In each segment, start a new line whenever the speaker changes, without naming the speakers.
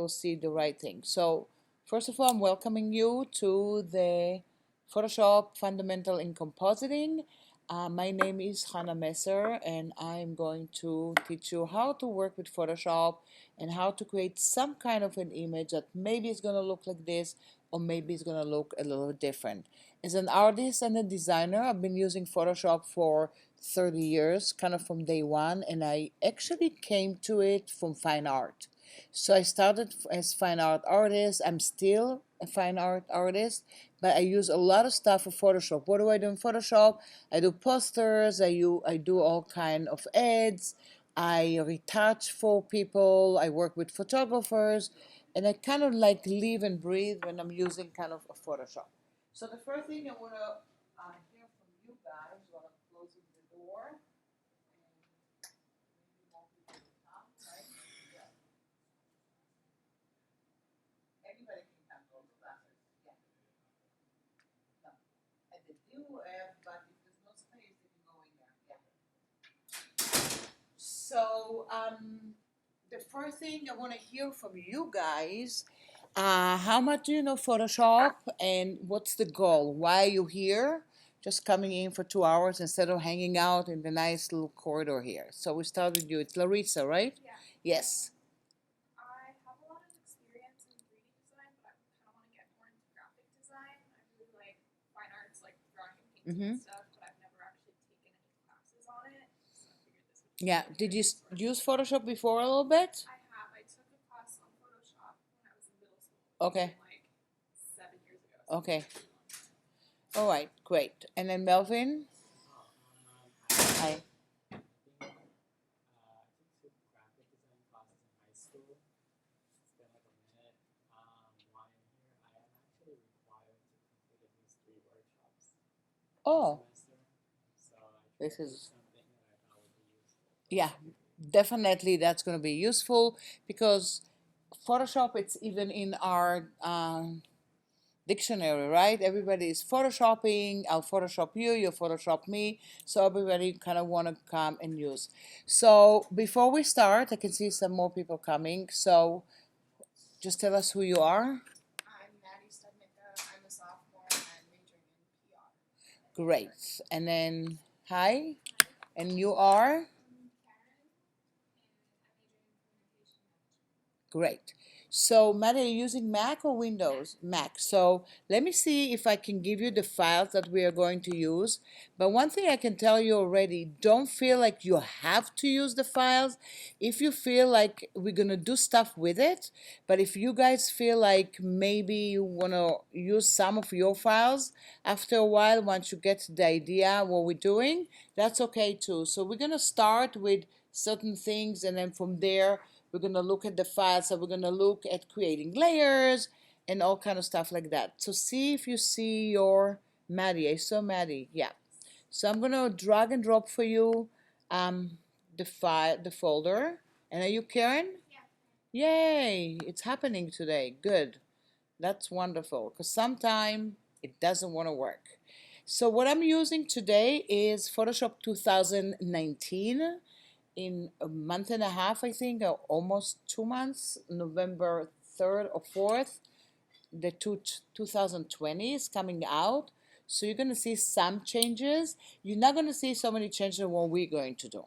see the right thing. So first of all, I'm welcoming you to the Photoshop Fundamental in Compositing. My name is Chana Messer, and I'm going to teach you how to work with Photoshop and how to create some kind of an image that maybe is going to look like this, or maybe it's going to look a little different. As an artist and a designer, I've been using Photoshop for 30 years, kind of from day one, and I actually came to it from fine art. So I started as fine art artist. I'm still a fine art artist, but I use a lot of stuff for Photoshop. What do I do in Photoshop? I do posters, I do all kind of ads, I retouch for people, I work with photographers, and I kind of like live and breathe when I'm using kind of a Photoshop. So the first thing I want to hear from you guys while I'm closing the door, and maybe more people will come, right? Yeah. Anybody can come to the classes. Yeah. No. And they do have, but if there's no space, they can go in there. Yeah. So the first thing I want to hear from you guys, how much do you know Photoshop and what's the goal? Why are you here? Just coming in for 2 hours instead of hanging out in the nice little corridor here. So we start with you. It's Larissa, right?
Yeah.
Yes.
I have a lot of experience in 3D design, but I kind of want to get more into graphic design. I really like fine arts, like drawing and painting and stuff, but I've never actually taken any classes on it. So I figured this would be
Yeah. Did you use Photoshop before a little bit?
I have. I took a class on Photoshop when I was in middle school.
Okay.
Like 7 years ago.
Okay. All right. Great. And then Melvin? Hi. Oh, this is, yeah, definitely that's going to be useful because Photoshop, it's even in our dictionary, right? Everybody is photoshopping. I'll Photoshop you, you Photoshop me. So everybody kind of want to come and use. So before we start, I can see some more people coming. So just tell us who you are.
I'm Maddie Studnicka. I'm a sophomore and I'm majoring in PR.
Great. And then, hi. And you are? Great. So, Matt, are you using Mac or Windows? Mac. So, let me see if I can give you the files that we are going to use. But one thing I can tell you already, don't feel like you have to use the files. If you feel like we're going to do stuff with it, but if you guys feel like maybe you want to use some of your files after a while, once you get the idea what we're doing, that's okay too. So, we're going to start with certain things, and then from there, we're going to look at the files. So we're going to look at creating layers and all kind of stuff like that. So see if you see your Maddie. I saw Maddie. Yeah. So I'm going to drag and drop for you the file, the folder. And are you Karen?
Yeah.
Yay! It's happening today. Good. That's wonderful. Because sometimes it doesn't want to work. So what I'm using today is Photoshop 2019. In a month and a half, I think, or almost 2 months, November 3rd or 4th, the 2020 is coming out. So you're going to see some changes. You're not going to see so many changes in what we're going to do.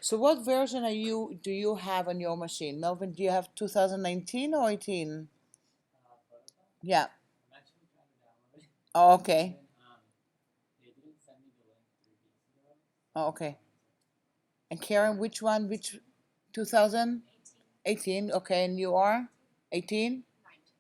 So what version do you have on your machine? Melvin, do you have 2019 or 18? Yeah. Oh, okay. Oh, okay. And Karen, which one? Which 2018? Okay, and you are 18?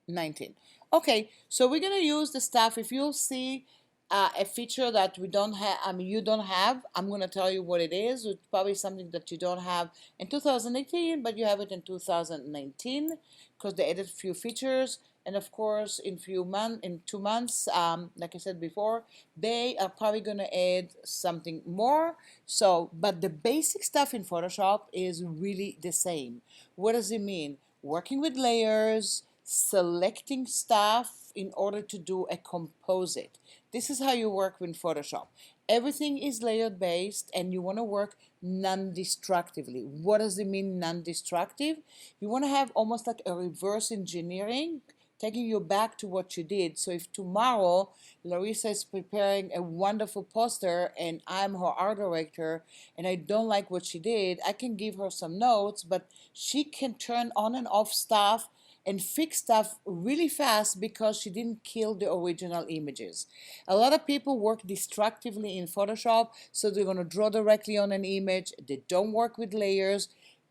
19. Okay, so we're gonna use the stuff. If you'll see a feature that we don't have, you don't have, I'm gonna tell you what it is. It's probably something that you don't have in 2018, but you have it in 2019 because they added a few features. And of course, in 2 months, like I said before, they are probably gonna add something more. So, but the basic stuff in Photoshop is really the same. What does it mean? Working with layers, selecting stuff in order to do a composite. This is how you work with Photoshop. everything is layered based and you want to work non-destructively. What does it mean non-destructive? You want to have almost like a reverse engineering, taking you back to what you did. So if tomorrow Larissa is preparing a wonderful poster and I'm her art director and I don't like what she did, I can give her some notes, but she can turn on and off stuff and fix stuff really fast because she didn't kill the original images. A lot of people work destructively in Photoshop, so they're going to draw directly on an image. They don't work with layers.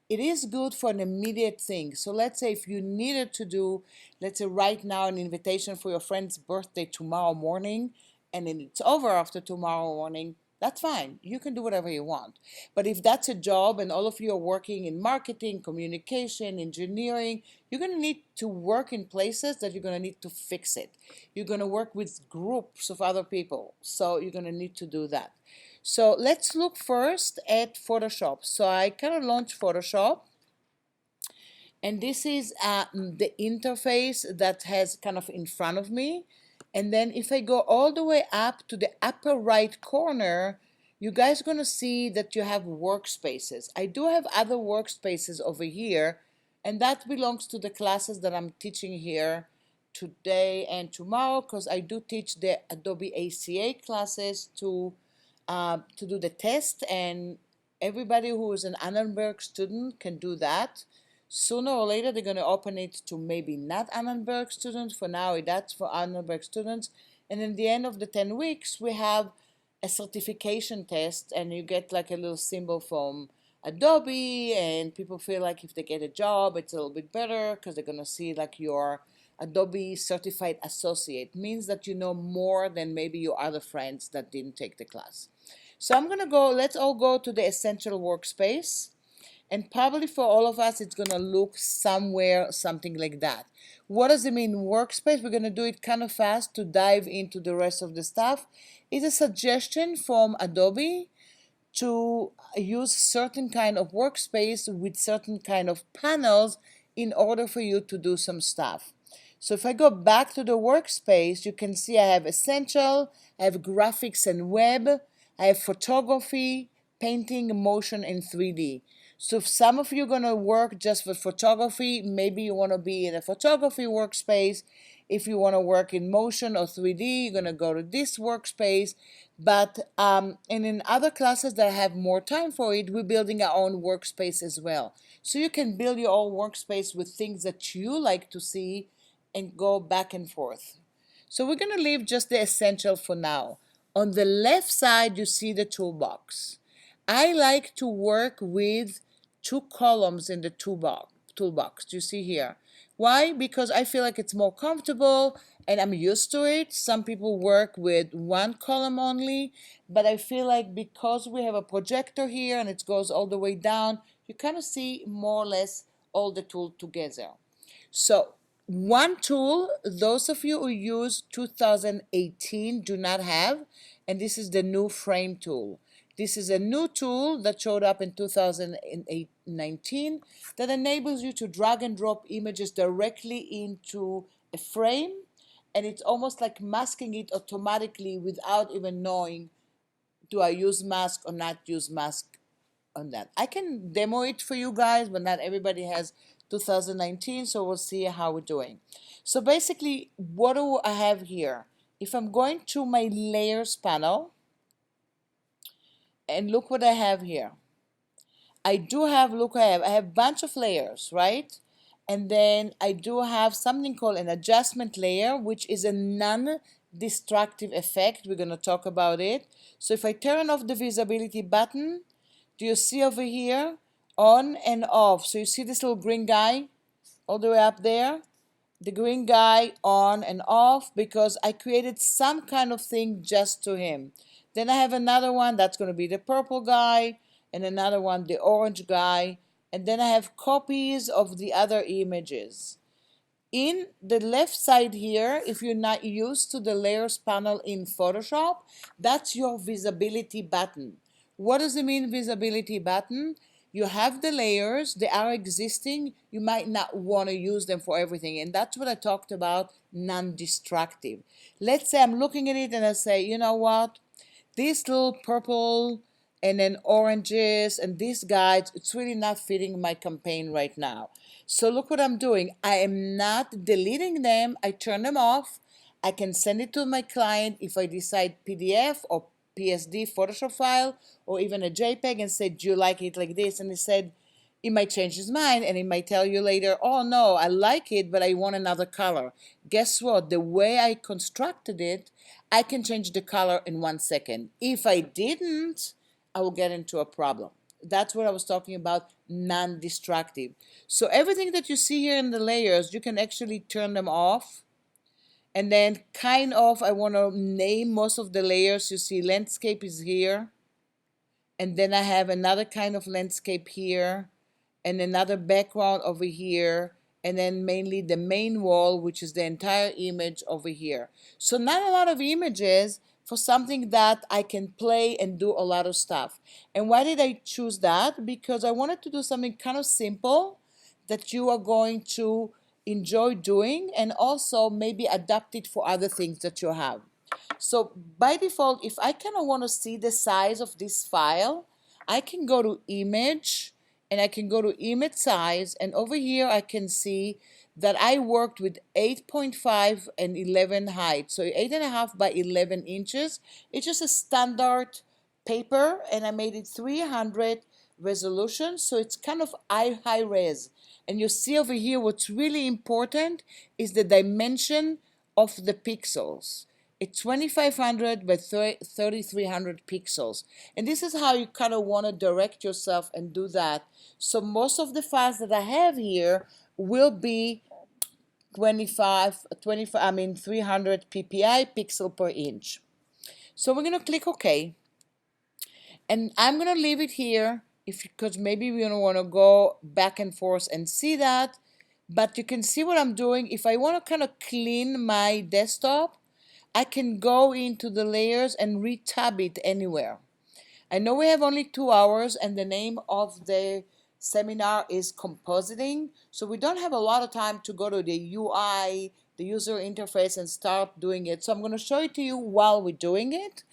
It is good for an immediate thing. So let's say if you needed to do, let's say right now, an invitation for your friend's birthday tomorrow morning, and then it's over after tomorrow morning, that's fine. You can do whatever you want. But if that's a job and all of you are working in marketing, communication, engineering, you're going to need to work in places that you're going to need to fix it. You're going to work with groups of other people. So you're going to need to do that. So let's look first at Photoshop. So I kind of launched Photoshop. And this is the interface that has kind of in front of me. And then if I go all the way up to the upper right corner, you guys are going to see that you have workspaces. I do have other workspaces over here, and that belongs to the classes that I'm teaching here today and tomorrow, because I do teach the Adobe ACA classes to do the test, and everybody who is an Annenberg student can do that. Sooner or later, they're going to open it to maybe not Annenberg students. For now, that's for Annenberg students. And in the end of the 10 weeks, we have a certification test, and you get like a little symbol from Adobe, and people feel like if they get a job, it's a little bit better because they're going to see like your Adobe Certified Associate. Means that you know more than maybe your other friends that didn't take the class. So I'm going to go, let's all go to the Essential Workspace. And probably for all of us, it's going to look somewhere, something like that. What does it mean, workspace? We're going to do it kind of fast to dive into the rest of the stuff. It's a suggestion from Adobe to use certain kind of workspace with certain kind of panels in order for you to do some stuff. So if I go back to the workspace, you can see I have Essential, I have Graphics and Web, I have Photography, Painting, Motion, and 3D. So if some of you are going to work just with photography, maybe you want to be in a photography workspace. If you want to work in motion or 3D, you're going to go to this workspace. But and in other classes that have more time for it, we're building our own workspace as well. So you can build your own workspace with things that you like to see and go back and forth. So we're going to leave just the essential for now. On the left side, you see the toolbox. I like to work with two columns in the toolbox. You see here. Why? Because I feel like it's more comfortable and I'm used to it. Some people work with one column only, but I feel like because we have a projector here and it goes all the way down, you kind of see more or less all the tools together. So one tool, those of you who use 2018 do not have, and this is the new frame tool. This is a new tool that showed up in 2019 that enables you to drag and drop images directly into a frame, and it's almost like masking it automatically without even knowing, do I use mask or not use mask on that. I can demo it for you guys, but not everybody has 2019, so we'll see how we're doing. So basically, what do I have here? If I'm going to my layers panel, and look what I have here. I do have, look, I have a bunch of layers, right? And then I do have something called an adjustment layer, which is a non-destructive effect. We're going to talk about it. So if I turn off the visibility button, do you see over here? On and off. So you see this little green guy all the way up there? The green guy on and off because I created some kind of thing just to him. Then I have another one that's going to be the purple guy, and another one the orange guy, and then I have copies of the other images. In the left side here, if you're not used to the layers panel in Photoshop, that's your visibility button. What does it mean, visibility button? You have the layers, they are existing, you might not want to use them for everything, and that's what I talked about, non-destructive. Let's say I'm looking at it and I say, you know what, this little purple and then oranges and these guides, it's really not fitting my campaign right now. So look what I'm doing. I am not deleting them. I turn them off. I can send it to my client if I decide PDF or PSD Photoshop file or even a JPEG and say, do you like it like this? And he said, he might change his mind and he might tell you later, oh no, I like it, but I want another color. Guess what? The way I constructed it, I can change the color in 1 second. If I didn't, I will get into a problem. That's what I was talking about, non-destructive. So everything that you see here in the layers, you can actually turn them off. And then kind of, I want to name most of the layers. You see landscape is here. And then I have another kind of landscape here and another background over here, and then mainly the main wall, which is the entire image over here. So not a lot of images for something that I can play and do a lot of stuff. And why did I choose that? Because I wanted to do something kind of simple that you are going to enjoy doing and also maybe adapt it for other things that you have. So by default, if I kind of want to see the size of this file, I can go to image and I can go to image size, and over here I can see that I worked with 8.5 and 11 height, so 8.5 by 11 inches. It's just a standard paper, and I made it 300 resolution, so it's kind of high res. And you see over here what's really important is the dimension of the pixels. It's 2500 by 3300 pixels. And this is how you kind of want to direct yourself and do that. So most of the files that I have here will be 300 ppi, pixel per inch. So we're going to click OK. And I'm going to leave it here because maybe we don't want to go back and forth and see that. But you can see what I'm doing. If I want to kind of clean my desktop, I can go into the layers and re-tab it anywhere. I know we have only 2 hours and the name of the seminar is Compositing, so we don't have a lot of time to go to the UI, the user interface, and start doing it. So I'm going to show it to you while we're doing it.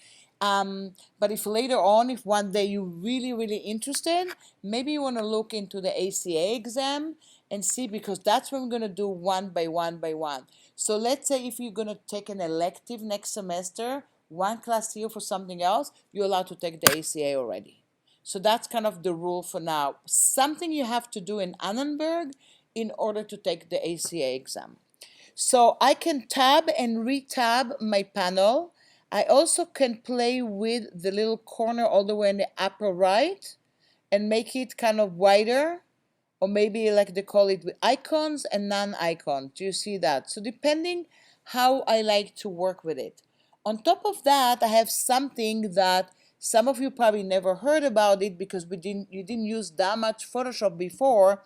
But if later on, if one day you're really interested, maybe you want to look into the ACA exam and see, because that's what we're going to do one by one by one. So let's say if you're going to take an elective next semester, one class here for something else, you're allowed to take the ACA already. So that's kind of the rule for now. Something you have to do in Annenberg in order to take the ACA exam. So I can tab and re-tab my panel. I also can play with the little corner all the way in the upper right and make it kind of wider, or maybe like they call it with icons and non-icon. Do you see that? So depending how I like to work with it. On top of that, I have something that some of you probably never heard about it because you didn't use that much Photoshop before.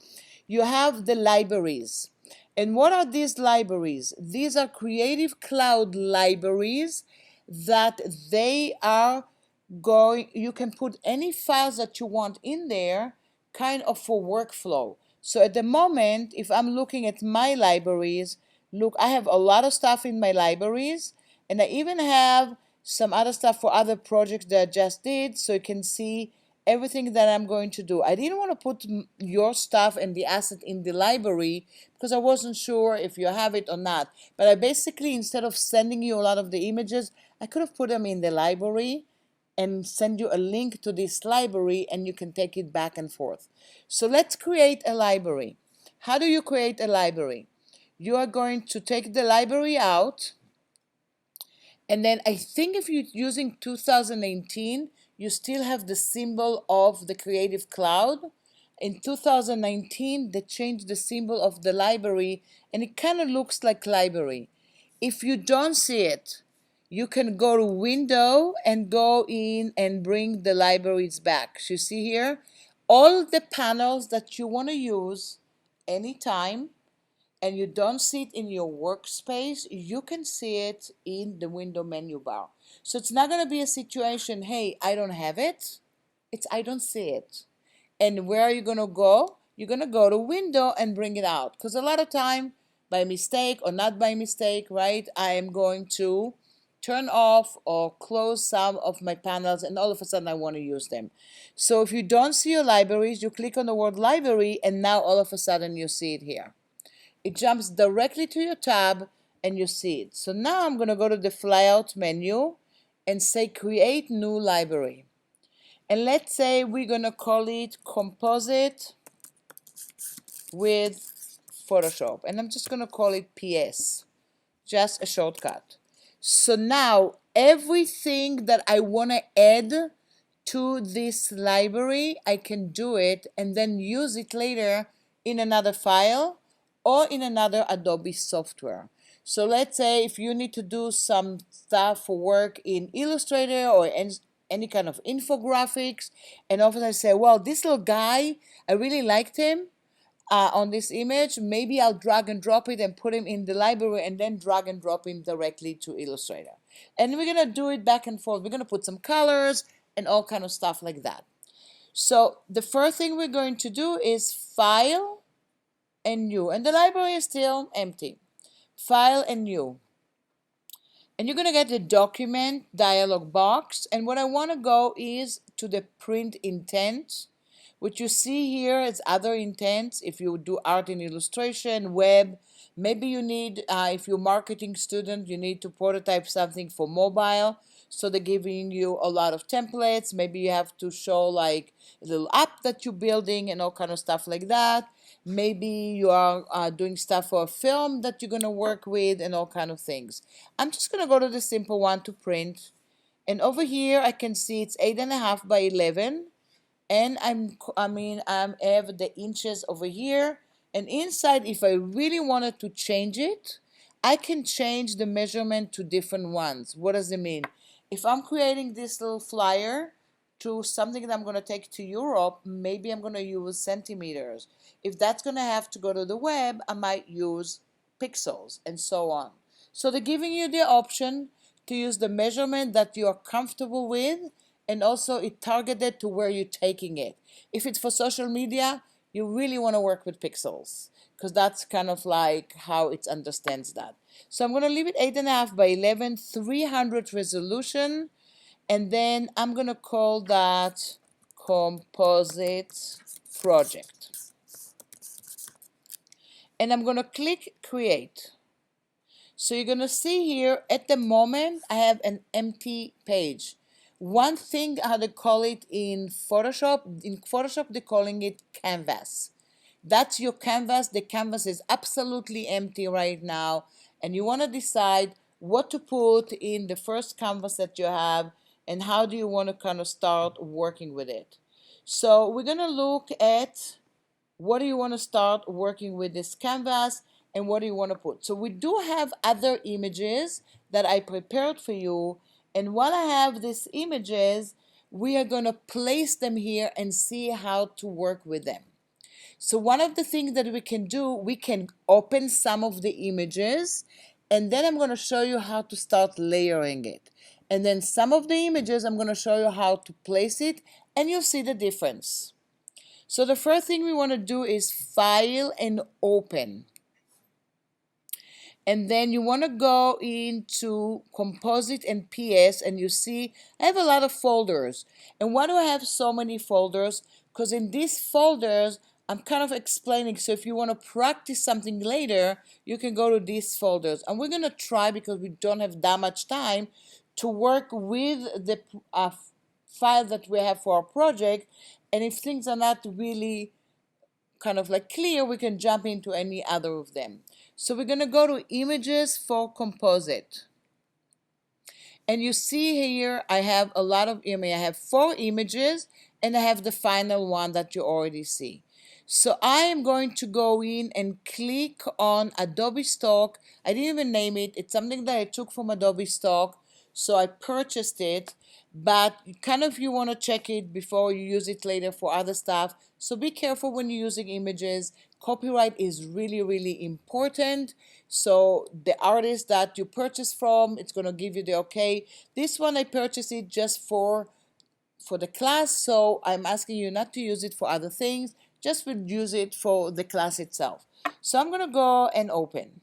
You have the libraries. And what are these libraries? These are Creative Cloud libraries that they are you can put any files that you want in there kind of for workflow. So at the moment, if I'm looking at my libraries, look, I have a lot of stuff in my libraries, and I even have some other stuff for other projects that I just did, so you can see everything that I'm going to do. I didn't want to put your stuff and the asset in the library because I wasn't sure if you have it or not. But I basically, instead of sending you a lot of the images, I could have put them in the library and send you a link to this library, and you can take it back and forth. So let's create a library. How do you create a library? You are going to take the library out, and then I think if you're using 2018, you still have the symbol of the Creative Cloud. In 2019, they changed the symbol of the library, and it kind of looks like library. If you don't see it, you can go to Window and go in and bring the libraries back. So you see here, all the panels that you want to use anytime, and you don't see it in your workspace, you can see it in the window menu bar. So it's not going to be a situation, hey, I don't have it. It's I don't see it. And where are you going to go? You're going to go to Window and bring it out. Because a lot of time, by mistake or not by mistake, right, I am going to turn off or close some of my panels, and all of a sudden I want to use them. So if you don't see your libraries, you click on the word library, and now all of a sudden you see it here. It jumps directly to your tab and you see it. So now I'm going to go to the flyout menu and say create new library. And let's say we're going to call it Composite with Photoshop. And I'm just going to call it PS, just a shortcut. So now everything that I want to add to this library, I can do it and then use it later in another file or in another Adobe software. So let's say if you need to do some stuff for work in Illustrator or any kind of infographics, and often I say, well, this little guy, I really liked him on this image, maybe I'll drag and drop it and put him in the library and then drag and drop him directly to Illustrator. And we're going to do it back and forth. We're going to put some colors and all kind of stuff like that. So the first thing we're going to do is File and New. And the library is still empty. File and New. And you're going to get the document dialog box. And what I want to go is to the print intent. What you see here is other intents. If you do art and illustration, web, maybe you need, if you're a marketing student, you need to prototype something for mobile. So they're giving you a lot of templates. Maybe you have to show like a little app that you're building and all kind of stuff like that. Maybe you are doing stuff for a film that you're going to work with and all kind of things. I'm just going to go to the simple one to print. And over here, I can see it's 8.5 by 11. And I have the inches over here. And inside, if I really wanted to change it, I can change the measurement to different ones. What does it mean? If I'm creating this little flyer to something that I'm going to take to Europe, maybe I'm going to use centimeters. If that's going to have to go to the web, I might use pixels and so on. So they're giving you the option to use the measurement that you are comfortable with, and also it targeted to where you're taking it. If it's for social media, you really want to work with pixels because that's kind of like how it understands that. So I'm going to leave it 8.5 by 11, 300 resolution, and then I'm going to call that Composite Project. And I'm going to click Create. So you're going to see here, at the moment, I have an empty page. One thing how they call it in Photoshop they're calling it canvas. That's your canvas. The canvas is absolutely empty right now, and you want to decide what to put in the first canvas that you have and how do you want to kind of start working with it. So we're going to look at what do you want to start working with this canvas and what do you want to put. So we do have other images that I prepared for you, and while I have these images, we are going to place them here and see how to work with them. So one of the things that we can do, we can open some of the images, and then I'm going to show you how to start layering it. And then some of the images, I'm going to show you how to place it, and you'll see the difference. So the first thing we want to do is File and Open. And then you want to go into Composite and PS, and you see I have a lot of folders. And why do I have so many folders? Because in these folders, I'm kind of explaining. So if you want to practice something later, you can go to these folders. And we're going to try, because we don't have that much time, to work with the file that we have for our project. And if things are not really kind of like clear, we can jump into any other of them. So we're going to go to Images for Composite. And you see here, I have a lot of images. I have 4 images, and I have the final one that you already see. So I am going to go in and click on Adobe Stock. I didn't even name it. It's something that I took from Adobe Stock, so I purchased it. But kind of you want to check it before you use it later for other stuff. So be careful when you're using images. Copyright is really, really important. So the artist that you purchase from, it's going to give you the okay. This one I purchased it just for the class, so I'm asking you not to use it for other things. Just use it for the class itself. So I'm going to go and open.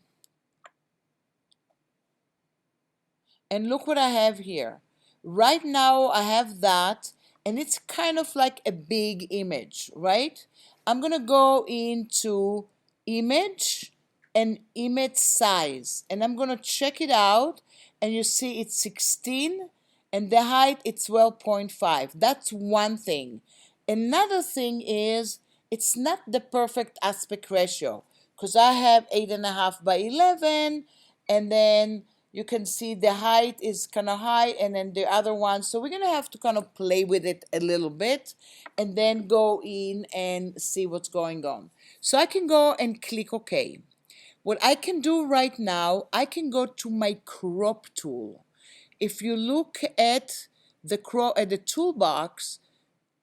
And look what I have here. Right now I have that, and it's kind of like a big image, right? I'm gonna go into image and image size, and I'm gonna check it out, and you see it's 16 and the height it's 12.5. That's one thing. Another thing is it's not the perfect aspect ratio because I have 8.5 by 11, and then you can see the height is kind of high, and then the other one, so we're gonna have to kind of play with it a little bit and then go in and see what's going on. So I can go and click OK. What I can do right now, I can go to my crop tool. If you look at the toolbox,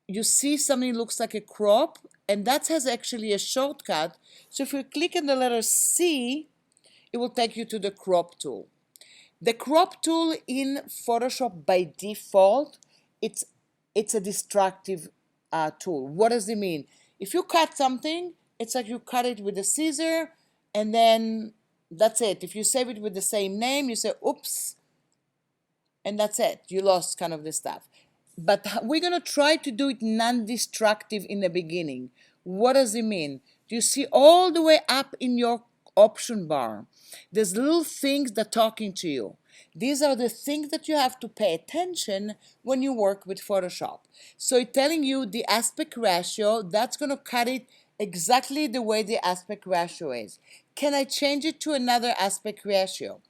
you see something looks like a crop, and that has actually a shortcut. So if you click on the letter C, it will take you to the crop tool. The crop tool in Photoshop by default, it's a destructive tool. What does it mean? If you cut something, it's like you cut it with a scissor, and then that's it. If you save it with the same name, you say oops, and that's it. You lost kind of the stuff. But we're gonna try to do it non-destructive in the beginning. What does it mean? Do you see all the way up in your option bar? There's little things that are talking to you. These are the things that you have to pay attention when you work with Photoshop. So it's telling you the aspect ratio, that's gonna cut it exactly the way the aspect ratio is. Can I change it to another aspect ratio?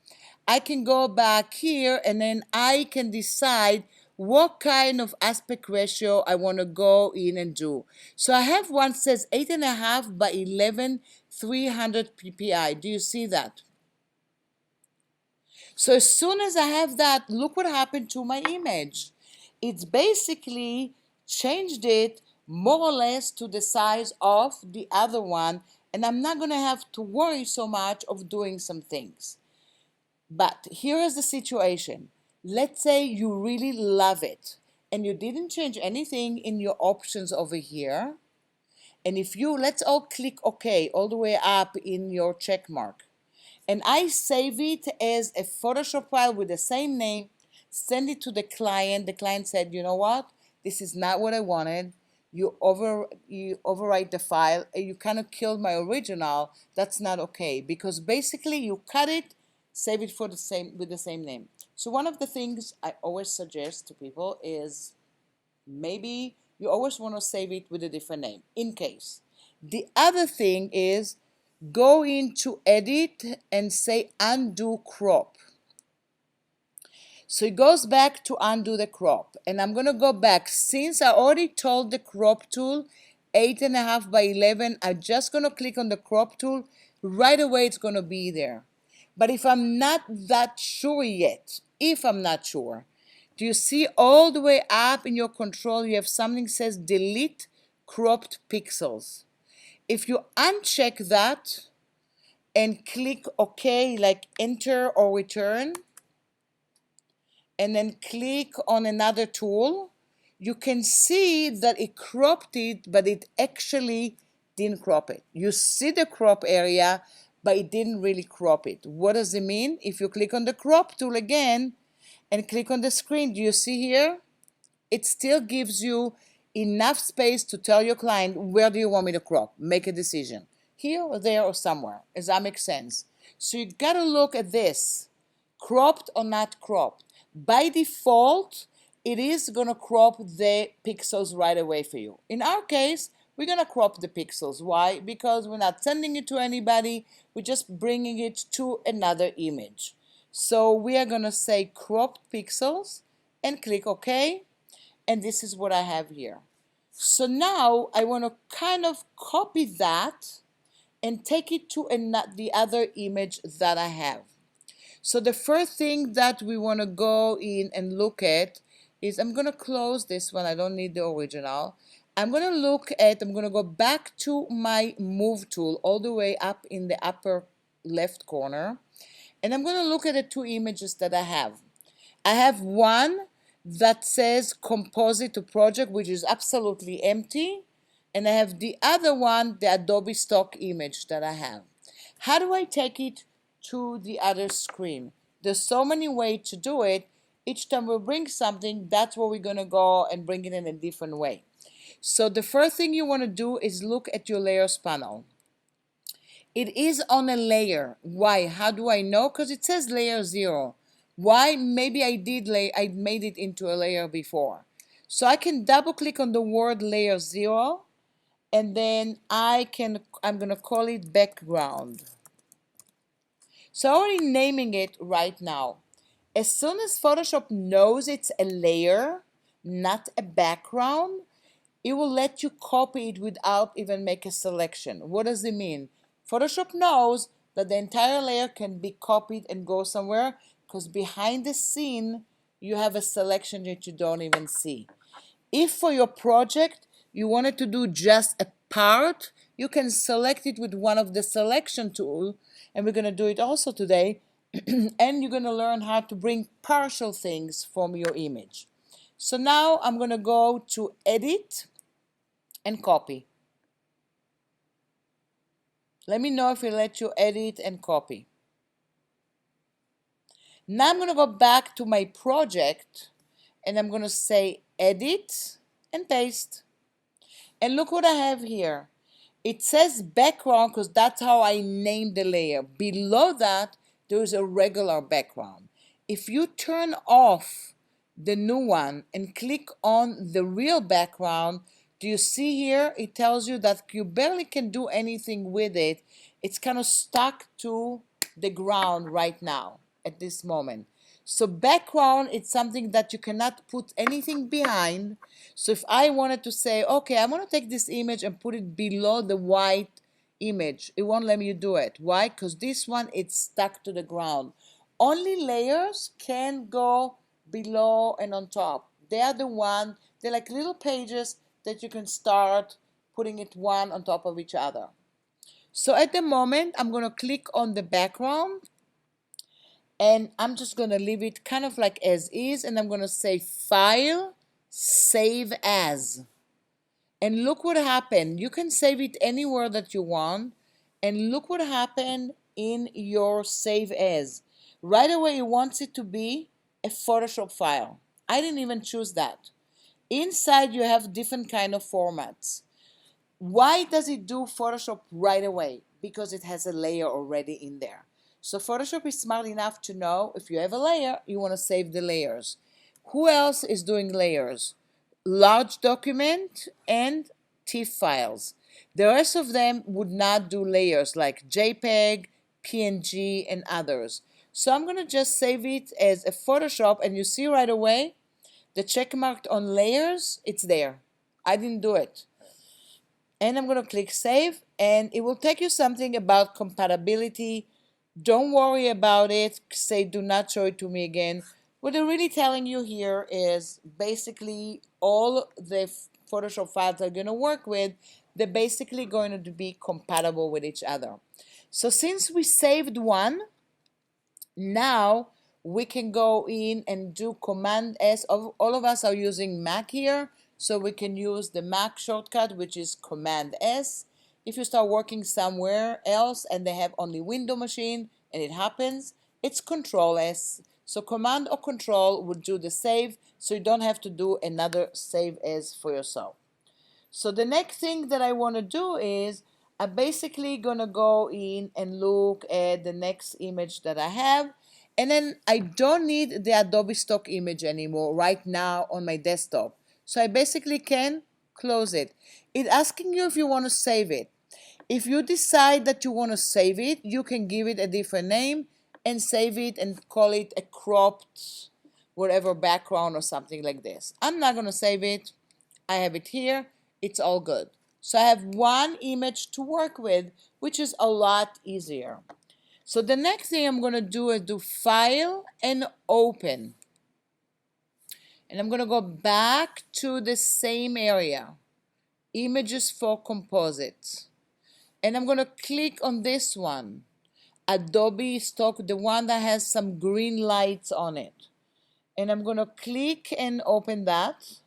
I can go back here and then I can decide what kind of aspect ratio I want to go in and do. So I have one that says 8.5 by 11, 300 ppi. Do you see that? So as soon as I have that, look what happened to my image. It's basically changed it more or less to the size of the other one, and I'm not going to have to worry so much of doing some things. But here is the situation. Let's say you really love it and you didn't change anything in your options over here. And if you, let's all click OK all the way up in your check mark. And I save it as a Photoshop file with the same name, send it to the client. The client said, you know what? This is not what I wanted. You overwrite the file and you kind of killed my original. That's not okay because basically you cut it, save it for the same with the same name. So one of the things I always suggest to people is maybe you always want to save it with a different name in case. The other thing is go into edit and say undo crop. So it goes back to undo the crop, and I'm going to go back. Since I already told the crop tool 8.5 by 11, I'm just going to click on the crop tool. Right away it's going to be there. But if I'm not that sure yet, if I'm not sure, do you see all the way up in your control you have something that says delete cropped pixels? If you uncheck that and click OK, like enter or return, and then click on another tool, you can see that it cropped it, but it actually didn't crop it. You see the crop area, but it didn't really crop it. What does it mean? If you click on the crop tool again and click on the screen, do you see here? It still gives you enough space to tell your client, where do you want me to crop? Make a decision. Here or there or somewhere. Does that make sense? So you gotta look at this. Cropped or not cropped. By default, it is gonna crop the pixels right away for you. In our case, we're gonna crop the pixels. Why? Because we're not sending it to anybody, we're just bringing it to another image. So we are gonna say cropped pixels and click OK, and this is what I have here. So now I want to kind of copy that and take it to the other image that I have. So the first thing that we want to go in and look at is, I'm going to close this one. I don't need the original. I'm going to go back to my move tool all the way up in the upper left corner. And I'm going to look at the two images that I have. I have one that says Composite Project, which is absolutely empty. And I have the other one, the Adobe stock image that I have. How do I take it to the other screen? There's so many ways to do it. Each time we bring something, that's where we're going to go and bring it in a different way. So the first thing you want to do is look at your layers panel. It is on a layer. Why? How do I know? Because it says layer 0. Why? Maybe I made it into a layer before. So I can double click on the word layer 0, and then I'm going to call it background. So I'm already naming it right now. As soon as Photoshop knows it's a layer, not a background, it will let you copy it without even make a selection. What does it mean? Photoshop knows that the entire layer can be copied and go somewhere because behind the scene you have a selection that you don't even see. If for your project you wanted to do just a part, you can select it with one of the selection tools, and we're going to do it also today. And you're going to learn how to bring partial things from your image. So now I'm going to go to Edit and Copy. Let me know if it lets you edit and copy. Now I'm going to go back to my project, and I'm going to say Edit and Paste. And look what I have here. It says background because that's how I named the layer. Below that, there is a regular background. If you turn off the new one and click on the real background, do you see here? It tells you that you barely can do anything with it. It's kind of stuck to the ground right now at this moment. So background, it's something that you cannot put anything behind. So if I wanted to say, okay, I want to take this image and put it below the white image, it won't let me do it. Why? Because this one, it's stuck to the ground. Only layers can go below and on top. They are the one, they're like little pages that you can start putting it one on top of each other. So at the moment, I'm going to click on the background, and I'm just going to leave it kind of like as is, and I'm going to say File, Save As. And look what happened. You can save it anywhere that you want, and look what happened in your Save As. Right away, it wants it to be a Photoshop file. I didn't even choose that. Inside, you have different kind of formats. Why does it do Photoshop right away? Because it has a layer already in there. So Photoshop is smart enough to know if you have a layer, you want to save the layers. Who else is doing layers? Large document and TIFF files. The rest of them would not do layers like JPEG, PNG, and others. So I'm going to just save it as a Photoshop, and you see right away the check mark on layers, it's there. I didn't do it. And I'm going to click Save, and it will take you something about compatibility. Don't worry about it. Say, do not show it to me again. What they're really telling you here is basically all the Photoshop files are going to work with, they're basically going to be compatible with each other. So since we saved one, now we can go in and do Command S. All of us are using Mac here, so we can use the Mac shortcut, which is Command S. If you start working somewhere else and they have only window machine and it happens, it's Control S. So Command or Control would do the save, so you don't have to do another save as for yourself. So the next thing that I want to do is I'm basically going to go in and look at the next image that I have. And then I don't need the Adobe stock image anymore right now on my desktop. So I basically can close it. It's asking you if you want to save it. If you decide that you want to save it, you can give it a different name and save it and call it a cropped whatever background or something like this. I'm not going to save it. I have it here. It's all good. So I have one image to work with, which is a lot easier. So the next thing I'm going to do is do File and Open. And I'm going to go back to the same area, Images for Composites. And I'm going to click on this one, Adobe Stock, the one that has some green lights on it. And I'm going to click and open that.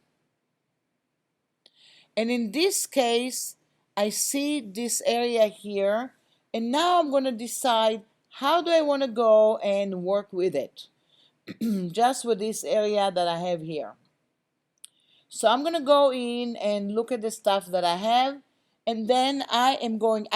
And in this case, I see this area here. And now I'm going to decide how do I want to go and work with it? Just with this area that I have here. So I'm going to go in and look at the stuff that I have, and then I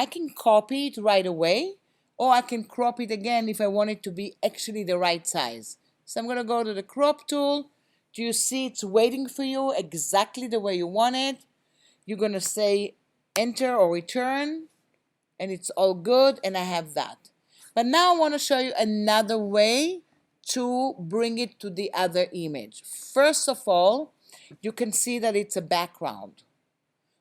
can copy it right away, or I can crop it again if I want it to be actually the right size. So I'm going to go to the crop tool. Do you see it's waiting for you exactly the way you want it? You're going to say enter or return, and it's all good, and I have that. But now I want to show you another way to bring it to the other image. First of all, you can see that it's a background.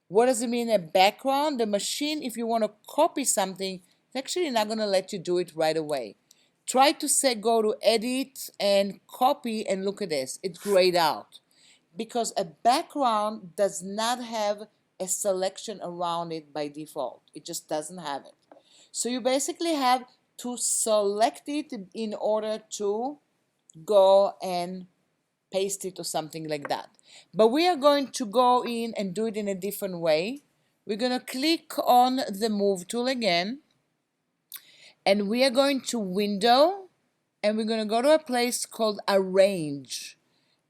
What does it mean, a background? The machine, if you want to copy something, it's actually not going to let you do it right away. Try to say go to edit and copy, and look at this. It's grayed out because a background does not have a selection around it by default. It just doesn't have it. So you basically have to select it in order to go and paste it or something like that. But we are going to go in and do it in a different way. We're going to click on the Move tool again, and we are going to Window, and we're going to go to a place called Arrange.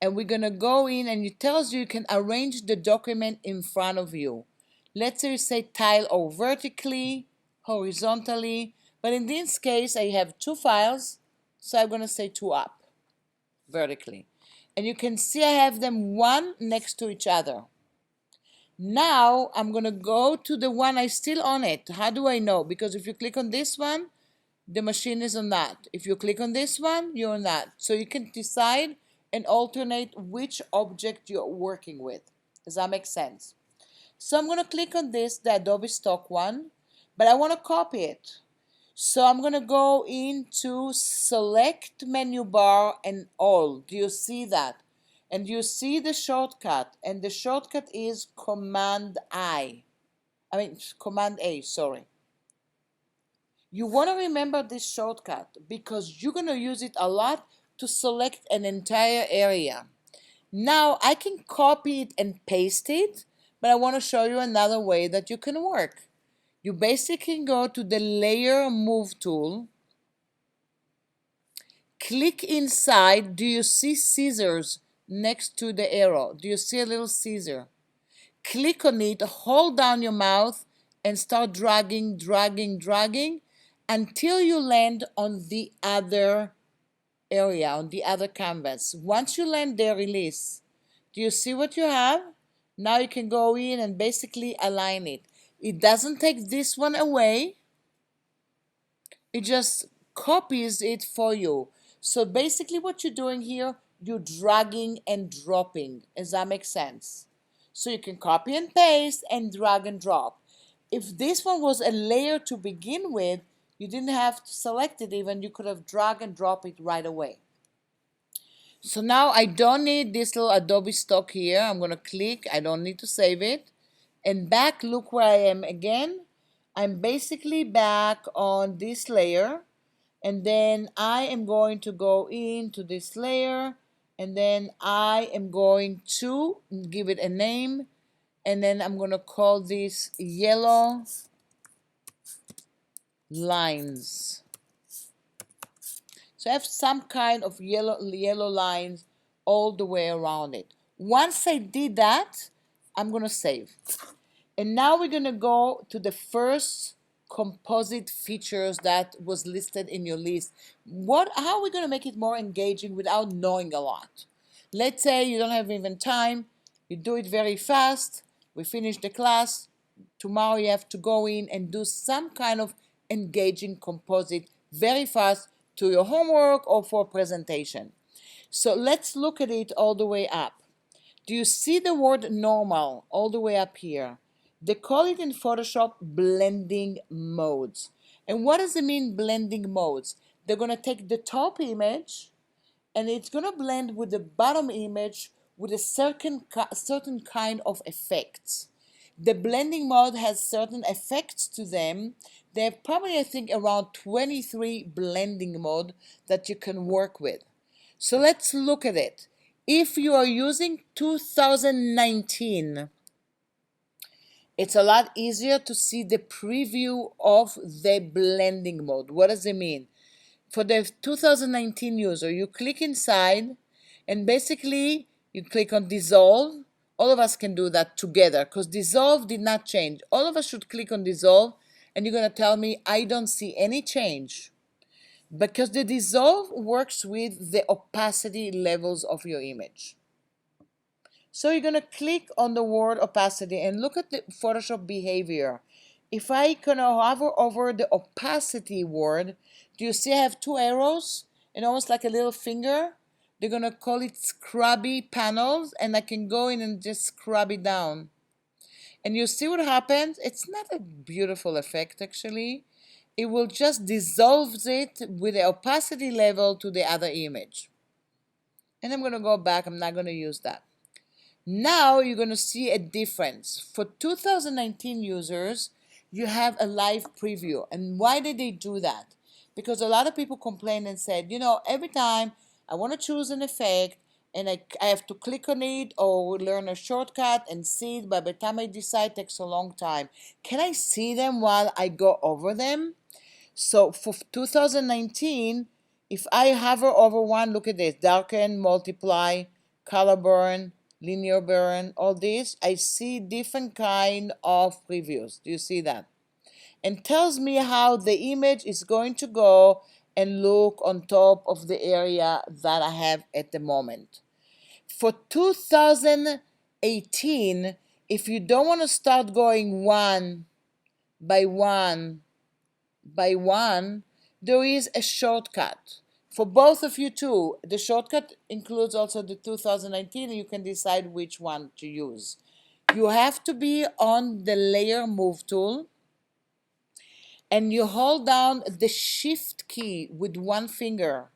And we're going to go in, and it tells you can arrange the document in front of you. Let's say you say tile or vertically, horizontally, but in this case I have two files, so I'm going to say two up, vertically. And you can see I have them one next to each other. Now I'm going to go to the one I still on it. How do I know? Because if you click on this one, the machine is on that. If you click on this one, you're on that. So you can decide and alternate which object you're working with. Does that make sense? So I'm going to click on this, the Adobe stock one, but I want to copy it. So I'm going to go into Select Menu Bar and All. Do you see that? And you see the shortcut, and the shortcut is Command A, sorry. You want to remember this shortcut because you're going to use it a lot to select an entire area. Now I can copy it and paste it, but I want to show you another way that you can work. You basically go to the Layer Move tool, click inside. Do you see scissors next to the arrow? Do you see a little scissor? Click on it, hold down your mouse, and start dragging until you land on the other area, on the other canvas. Once you land there, release. Do you see what you have? Now you can go in and basically align it. It doesn't take this one away. It just copies it for you. So basically what you're doing here, you're dragging and dropping. Does that make sense? So you can copy and paste and drag and drop. If this one was a layer to begin with, you didn't have to select it even. You could have drag and drop it right away. So now I don't need this little Adobe stock here. I'm going to click. I don't need to save it. And back, look where I am again. I'm basically back on this layer. And then I am going to go into this layer. And then I am going to give it a name. And then I'm going to call this Yellow Lines. So I have some kind of yellow lines all the way around it. Once I did that, I'm going to save. And now we're going to go to the first composite features that was listed in your list. How are we going to make it more engaging without knowing a lot? Let's say you don't have even time. You do it very fast. We finish the class. Tomorrow you have to go in and do some kind of engaging composite very fast to your homework or for presentation. So let's look at it all the way up. Do you see the word normal all the way up here? They call it in Photoshop blending modes. And what does it mean, blending modes? They're going to take the top image and it's going to blend with the bottom image with a certain kind of effects. The blending mode has certain effects to them. They have probably, I think, around 23 blending mode that you can work with. So let's look at it. If you are using 2019, it's a lot easier to see the preview of the blending mode. What does it mean? for the 2019 user, you click inside and basically you click on dissolve. All of us can do that together because dissolve did not change. All of us should click on dissolve and you're going to tell me I don't see any change because the dissolve works with the opacity levels of your image. So you're going to click on the word opacity and look at the Photoshop behavior. If I can hover over the opacity word, do you see I have two arrows and almost like a little finger? They're going to call it scrubby panels, and I can go in and just scrub it down. And you see what happens? It's not a beautiful effect actually. It will just dissolve it with the opacity level to the other image. And I'm going to go back. I'm not going to use that. Now you're going to see a difference. For 2019 users, you have a live preview. And why did they do that? Because a lot of people complained and said, you know, every time I want to choose an effect and I have to click on it or learn a shortcut and see it, but by the time I decide, it takes a long time. Can I see them while I go over them? So for 2019, if I hover over one, look at this, darken, multiply, color burn, linear burn, all this, I see different kind of previews. Do you see that? And tells me how the image is going to go and look on top of the area that I have at the moment. For 2018, if you don't want to start going one by one by one, there is a shortcut for both of you too. The shortcut includes also the 2019, and you can decide which one to use. You have to be on the layer move tool and you hold down the shift key with one finger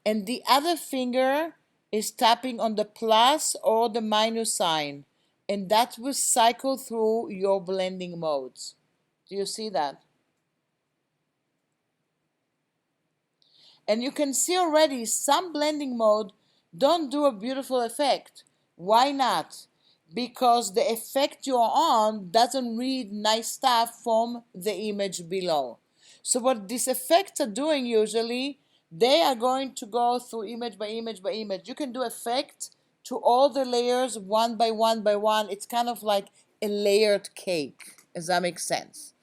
and the other finger is tapping on the plus or the minus sign, and that will cycle through your blending modes. Do you see that? And you can see already some blending mode don't do a beautiful effect. Why not? Because the effect you're on doesn't read nice stuff from the image below. So what these effects are doing usually, they are going to go through image by image by image. You can do effect to all the layers one by one by one. It's kind of like a layered cake. Does that make sense?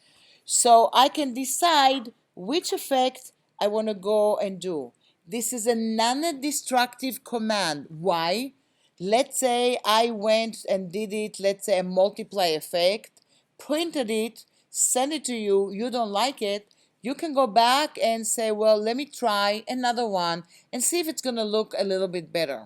So I can decide which effect I want to go and do. This is a non-destructive command. Why? Let's say I went and did it, let's say a multiply effect, printed it, send it to you, you don't like it, you can go back and say, well, let me try another one and see if it's going to look a little bit better.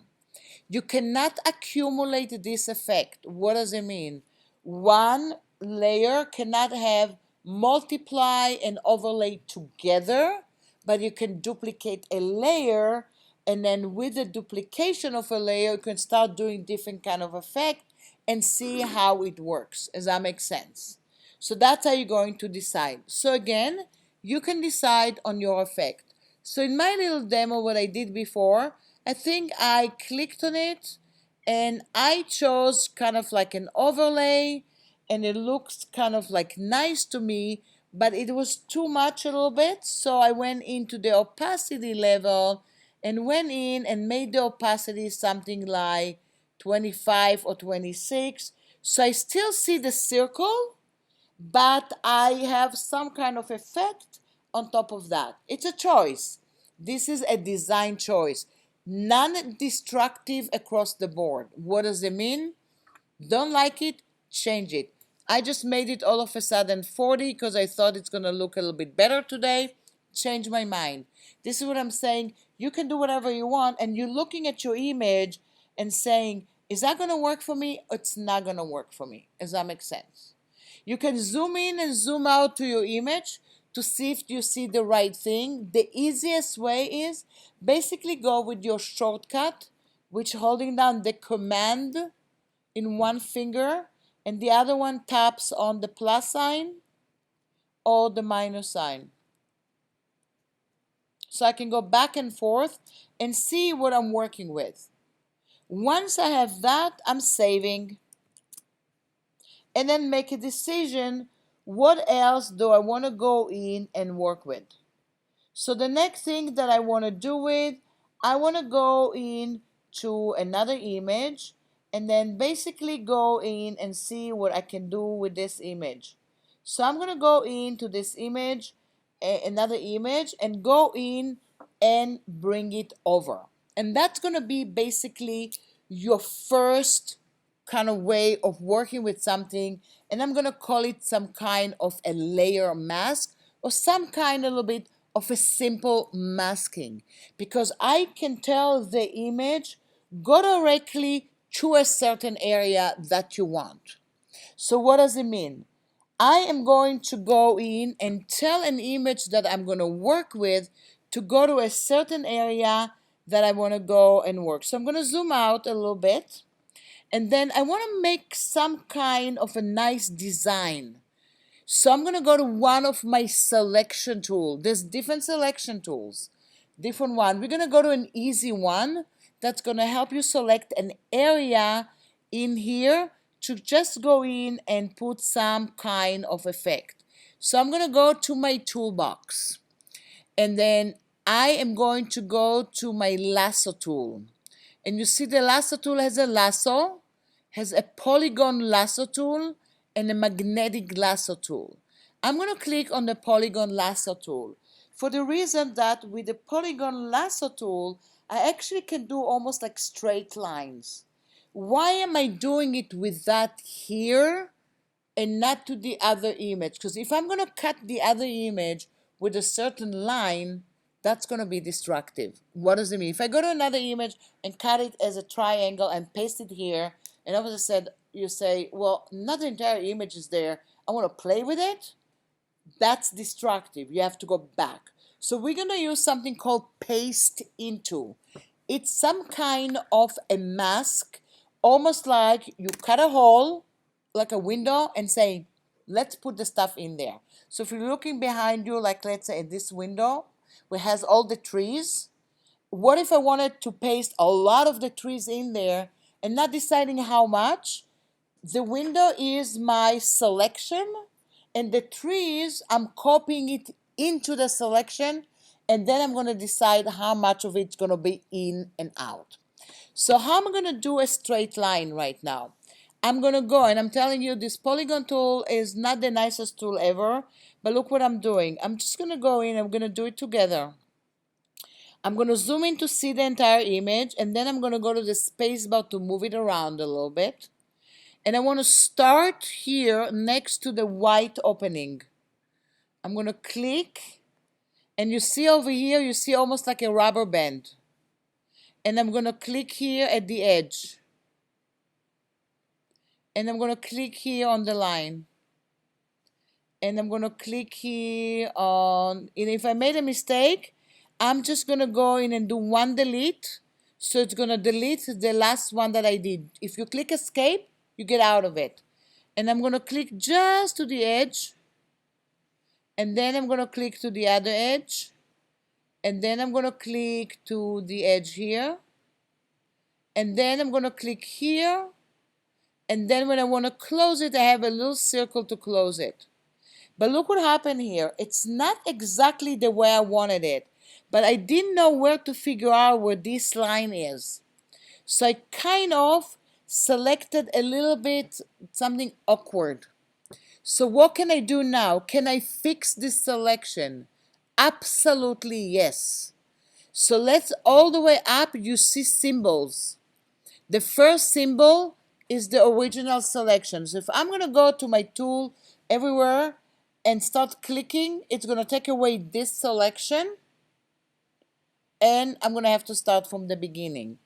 You cannot accumulate this effect. What does it mean? One layer cannot have multiply and overlay together, but you can duplicate a layer, and then with the duplication of a layer, you can start doing different kind of effect and see how it works. Does that make sense? So that's how you're going to decide. So again, you can decide on your effect. So in my little demo, what I did before, I think I clicked on it and I chose kind of like an overlay, and it looks kind of like nice to me, but it was too much a little bit. So I went into the opacity level and went in and made the opacity something like 25 or 26. So I still see the circle, but I have some kind of effect on top of that. It's a choice. This is a design choice. Non-destructive across the board. What does it mean? Don't like it? Change it. I just made it all of a sudden 40 because I thought it's going to look a little bit better today. Change my mind. This is what I'm saying. You can do whatever you want, and you're looking at your image and saying, is that going to work for me? It's not going to work for me. Does that make sense? You can zoom in and zoom out to your image to see if you see the right thing. The easiest way is basically go with your shortcut, which holding down the command in one finger and the other one taps on the plus sign or the minus sign. So I can go back and forth and see what I'm working with. Once I have that, I'm saving and then make a decision. What else do I want to go in and work with? So the next thing that I want to do with, I want to go in to another image and then basically go in and see what I can do with this image. So I'm going to go into this image, another image, and go in and bring it over. And that's going to be basically your first kind of way of working with something. And I'm going to call it some kind of a layer mask or some kind of a little bit of a simple masking, because I can tell the image go directly to a certain area that you want. So what does it mean? I am going to go in and tell an image that I'm going to work with to go to a certain area that I want to go and work. So I'm going to zoom out a little bit, and then I want to make some kind of a nice design. So I'm going to go to one of my selection tools. There's different selection tools, different one. We're going to go to an easy one that's going to help you select an area in here to just go in and put some kind of effect. So I'm going to go to my toolbox, and then I am going to go to my lasso tool. And you see the lasso tool has a lasso, has a polygon lasso tool, and a magnetic lasso tool. I'm going to click on the polygon lasso tool for the reason that with the polygon lasso tool, I actually can do almost like straight lines. Why am I doing it with that here and not to the other image? Because if I'm going to cut the other image with a certain line, that's going to be destructive. What does it mean? If I go to another image and cut it as a triangle and paste it here, and all of a sudden you say, well, not the entire image is there, I want to play with it, that's destructive. You have to go back. So we're going to use something called paste into. It's some kind of a mask, almost like you cut a hole, like a window, and say, let's put the stuff in there. So if you're looking behind you, like let's say at this window, which has all the trees, what if I wanted to paste a lot of the trees in there and not deciding how much? The window is my selection, and the trees, I'm copying it into the selection, and then I'm going to decide how much of it's going to be in and out. So how am I going to do a straight line right now? I'm going to go, and I'm telling you, this polygon tool is not the nicest tool ever, but look what I'm doing. I'm just going to go in, I'm going to do it together. I'm going to zoom in to see the entire image, and then I'm going to go to the space bar to move it around a little bit. And I want to start here next to the white opening. I'm going to click, and you see over here, you see almost like a rubber band. And I'm going to click here at the edge. And I'm going to click here on the line. And I'm going to click here on, and if I made a mistake, I'm just going to go in and do one delete. So it's going to delete the last one that I did. If you click escape, you get out of it. And I'm going to click just to the edge. And then I'm going to click to the other edge. And then I'm going to click to the edge here. And then I'm going to click here. And then when I want to close it, I have a little circle to close it. But look what happened here. It's not exactly the way I wanted it, but I didn't know where to figure out where this line is. So I kind of selected a little bit something awkward. So what can I do now? Can I fix this selection? Absolutely yes. So let's all the way up, you see symbols. The first symbol is the original selection. So if I'm going to go to my tool everywhere and start clicking, it's going to take away this selection, and I'm going to have to start from the beginning.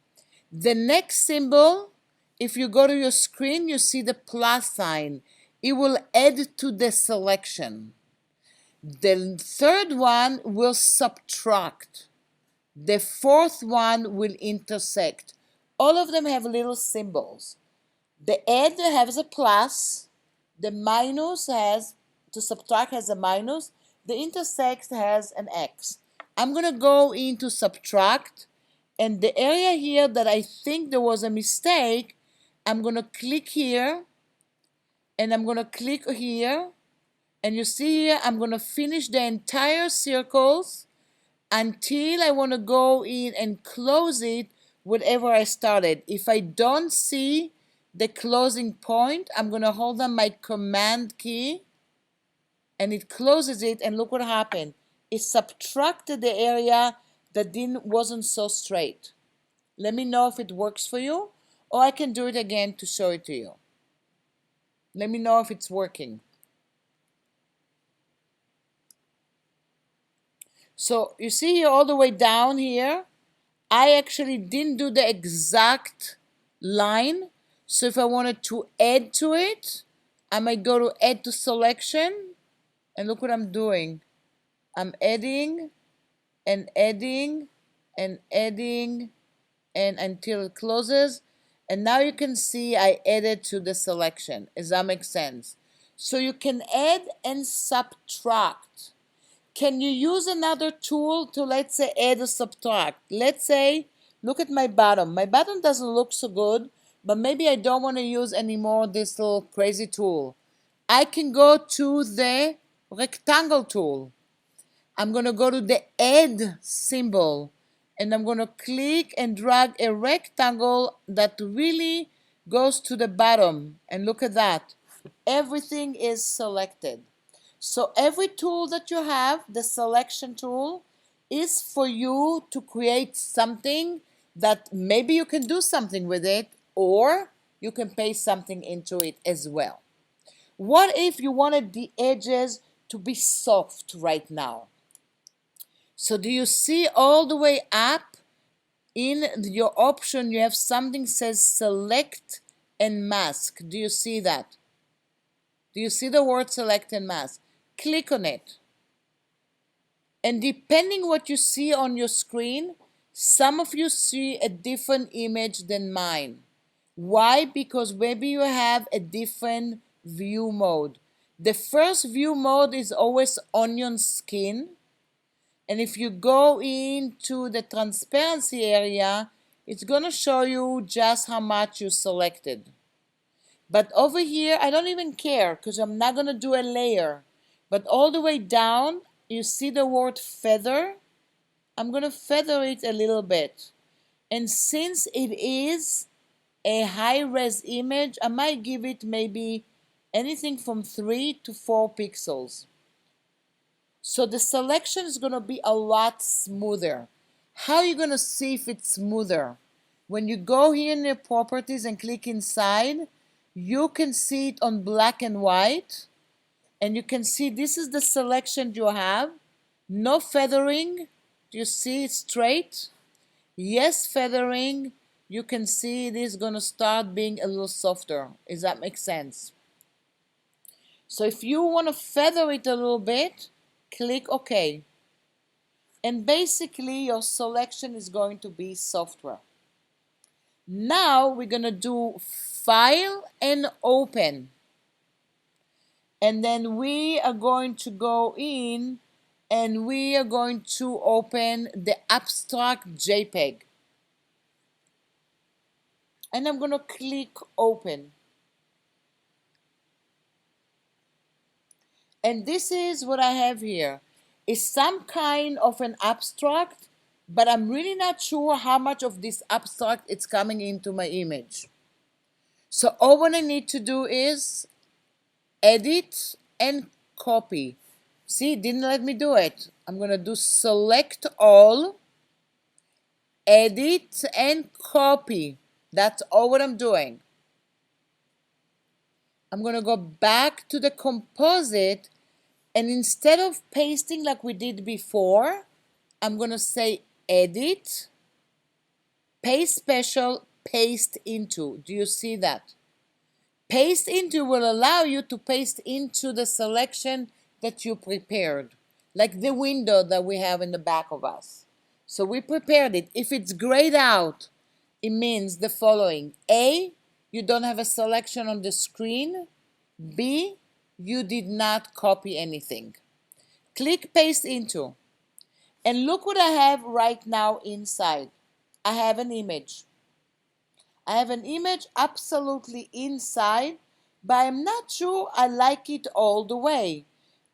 The next symbol, if you go to your screen, you see the plus sign. It will add to the selection. The third one will subtract. The fourth one will intersect. All of them have little symbols. The add has a plus, the minus has, to subtract has a minus, the intersect has an X. I'm going to go into subtract, and the area here that I think there was a mistake, I'm going to click here, and I'm going to click here, and you see here, I'm going to finish the entire circles, until I want to go in and close it wherever I started. If I don't see the closing point, I'm going to hold on my command key and it closes it, and look what happened. It subtracted the area that wasn't so straight. Let me know if it works for you, or I can do it again to show it to you. Let me know if it's working. So you see here all the way down here, I actually didn't do the exact line. So if I wanted to add to it, I might go to add to selection, and look what I'm doing. I'm adding and adding and adding and until it closes. And now you can see I added to the selection. Does that make sense? So you can add and subtract. Can you use another tool to, let's say, add or subtract? Let's say, look at my bottom. My bottom doesn't look so good, but maybe I don't want to use anymore this little crazy tool. I can go to the rectangle tool. I'm going to go to the add symbol, and I'm going to click and drag a rectangle that really goes to the bottom. And look at that. Everything is selected. So every tool that you have, the selection tool, is for you to create something that maybe you can do something with it, or you can paste something into it as well. What if you wanted the edges to be soft right now? So do you see all the way up in your option, you have something says select and mask. Do you see that? Do you see the word select and mask? Click on it. And depending what you see on your screen, some of you see a different image than mine. Why? Because maybe you have a different view mode. The first view mode is always onion skin. And if you go into the transparency area, it's going to show you just how much you selected. But over here, I don't even care because I'm not going to do a layer. But all the way down, you see the word feather. I'm going to feather it a little bit. And since it is a high-res image, I might give it maybe anything from 3 to 4 pixels. So the selection is going to be a lot smoother. How are you going to see if it's smoother? When you go here in your properties and click inside, you can see it on black and white. And you can see this is the selection you have. No feathering. Do you see it straight? Yes, feathering. You can see it is going to start being a little softer. Does that make sense? So if you want to feather it a little bit, click OK. And basically your selection is going to be software. Now we're going to do File and Open. And then we are going to go in and we are going to open the abstract JPEG. And I'm going to click Open. And this is what I have here. It's some kind of an abstract, but I'm really not sure how much of this abstract is coming into my image. So all what I need to do is edit and copy. See, it didn't let me do it. I'm going to do select all, edit and copy. That's all what I'm doing. I'm going to go back to the composite, and instead of pasting like we did before, I'm going to say edit, paste special, paste into. Do you see that? Paste into will allow you to paste into the selection that you prepared, like the window that we have in the back of us. So we prepared it. If it's grayed out, it means the following. A, you don't have a selection on the screen. B, you did not copy anything. Click paste into. And look what I have right now inside. I have an image. I have an image absolutely inside, but I'm not sure I like it all the way.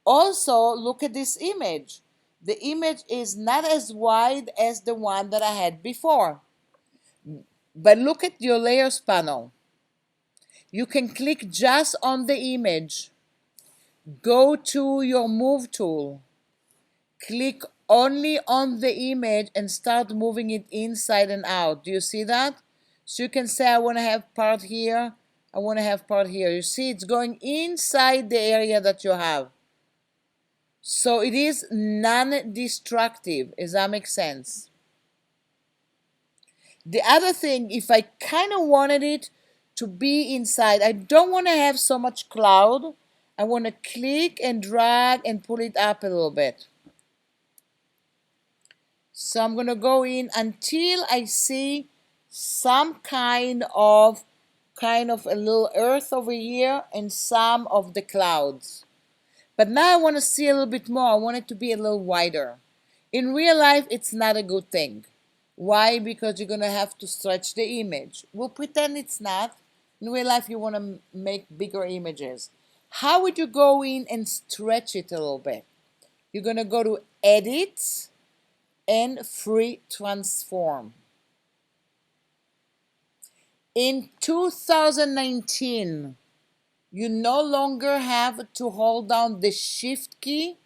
Also, look at this image. The image is not as wide as the one that I had before. But look at your layers panel. You can click just on the image. Go to your move tool. Click only on the image and start moving it inside and out. Do you see that? So you can say I want to have part here. I want to have part here. You see it's going inside the area that you have. So it is non-destructive. Does that make sense? The other thing, if I kind of wanted it to be inside, I don't want to have so much cloud. I want to click and drag and pull it up a little bit. So I'm going to go in until I see some kind of a little earth over here and some of the clouds. But now I want to see a little bit more. I want it to be a little wider. In real life, it's not a good thing. Why? Because you're going to have to stretch the image. We'll pretend it's not. In real life, you want to make bigger images. How would you go in and stretch it a little bit? You're going to go to Edit and Free Transform. In 2019, you no longer have to hold down the Shift key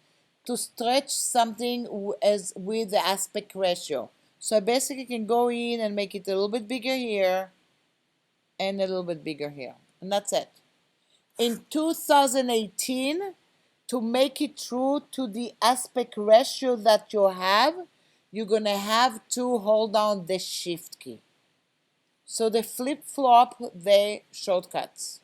to stretch something as with the aspect ratio. So I basically can go in and make it a little bit bigger here and a little bit bigger here. And that's it. In 2018, to make it true to the aspect ratio that you have, you're going to have to hold down the Shift key. So they flip-flop the shortcuts.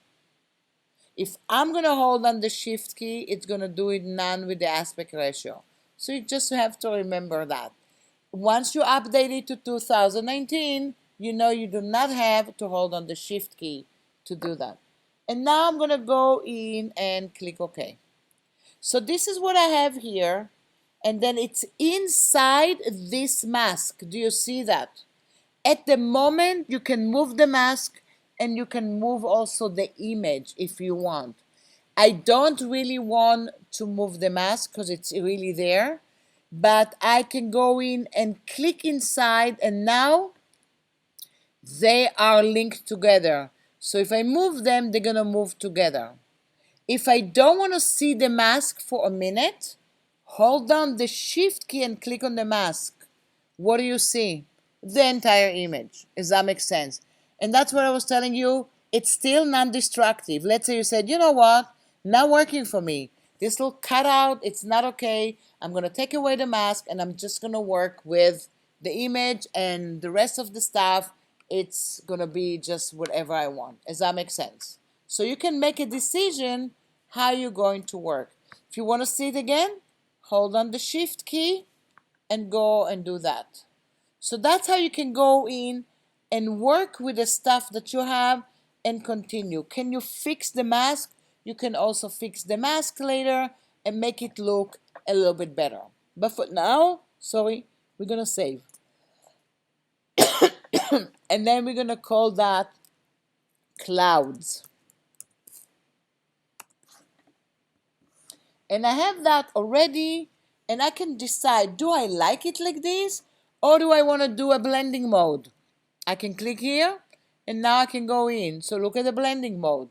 If I'm going to hold on the Shift key, it's going to do it none with the aspect ratio. So you just have to remember that. Once you update it to 2019, you know you do not have to hold on the Shift key to do that. And now I'm going to go in and click OK. So this is what I have here. And then it's inside this mask. Do you see that? At the moment, you can move the mask and you can move also the image if you want. I don't really want to move the mask because it's really there, but I can go in and click inside and now they are linked together. So if I move them, they're going to move together. If I don't want to see the mask for a minute, hold down the Shift key and click on the mask. What do you see? The entire image. Does that make sense? And that's what I was telling you. It's still non-destructive. Let's say you said, you know what? Not working for me. This little cutout, it's not okay. I'm going to take away the mask and I'm just going to work with the image and the rest of the stuff. It's going to be just whatever I want. Does that make sense? So you can make a decision how you're going to work. If you want to see it again, hold on the Shift key and go and do that. So that's how you can go in and work with the stuff that you have and continue. Can you fix the mask? You can also fix the mask later and make it look a little bit better. But for now, sorry, we're going to save. And then we're going to call that clouds. And I have that already, and I can decide, do I like it like this, or do I want to do a blending mode? I can click here, and now I can go in. So look at the blending mode.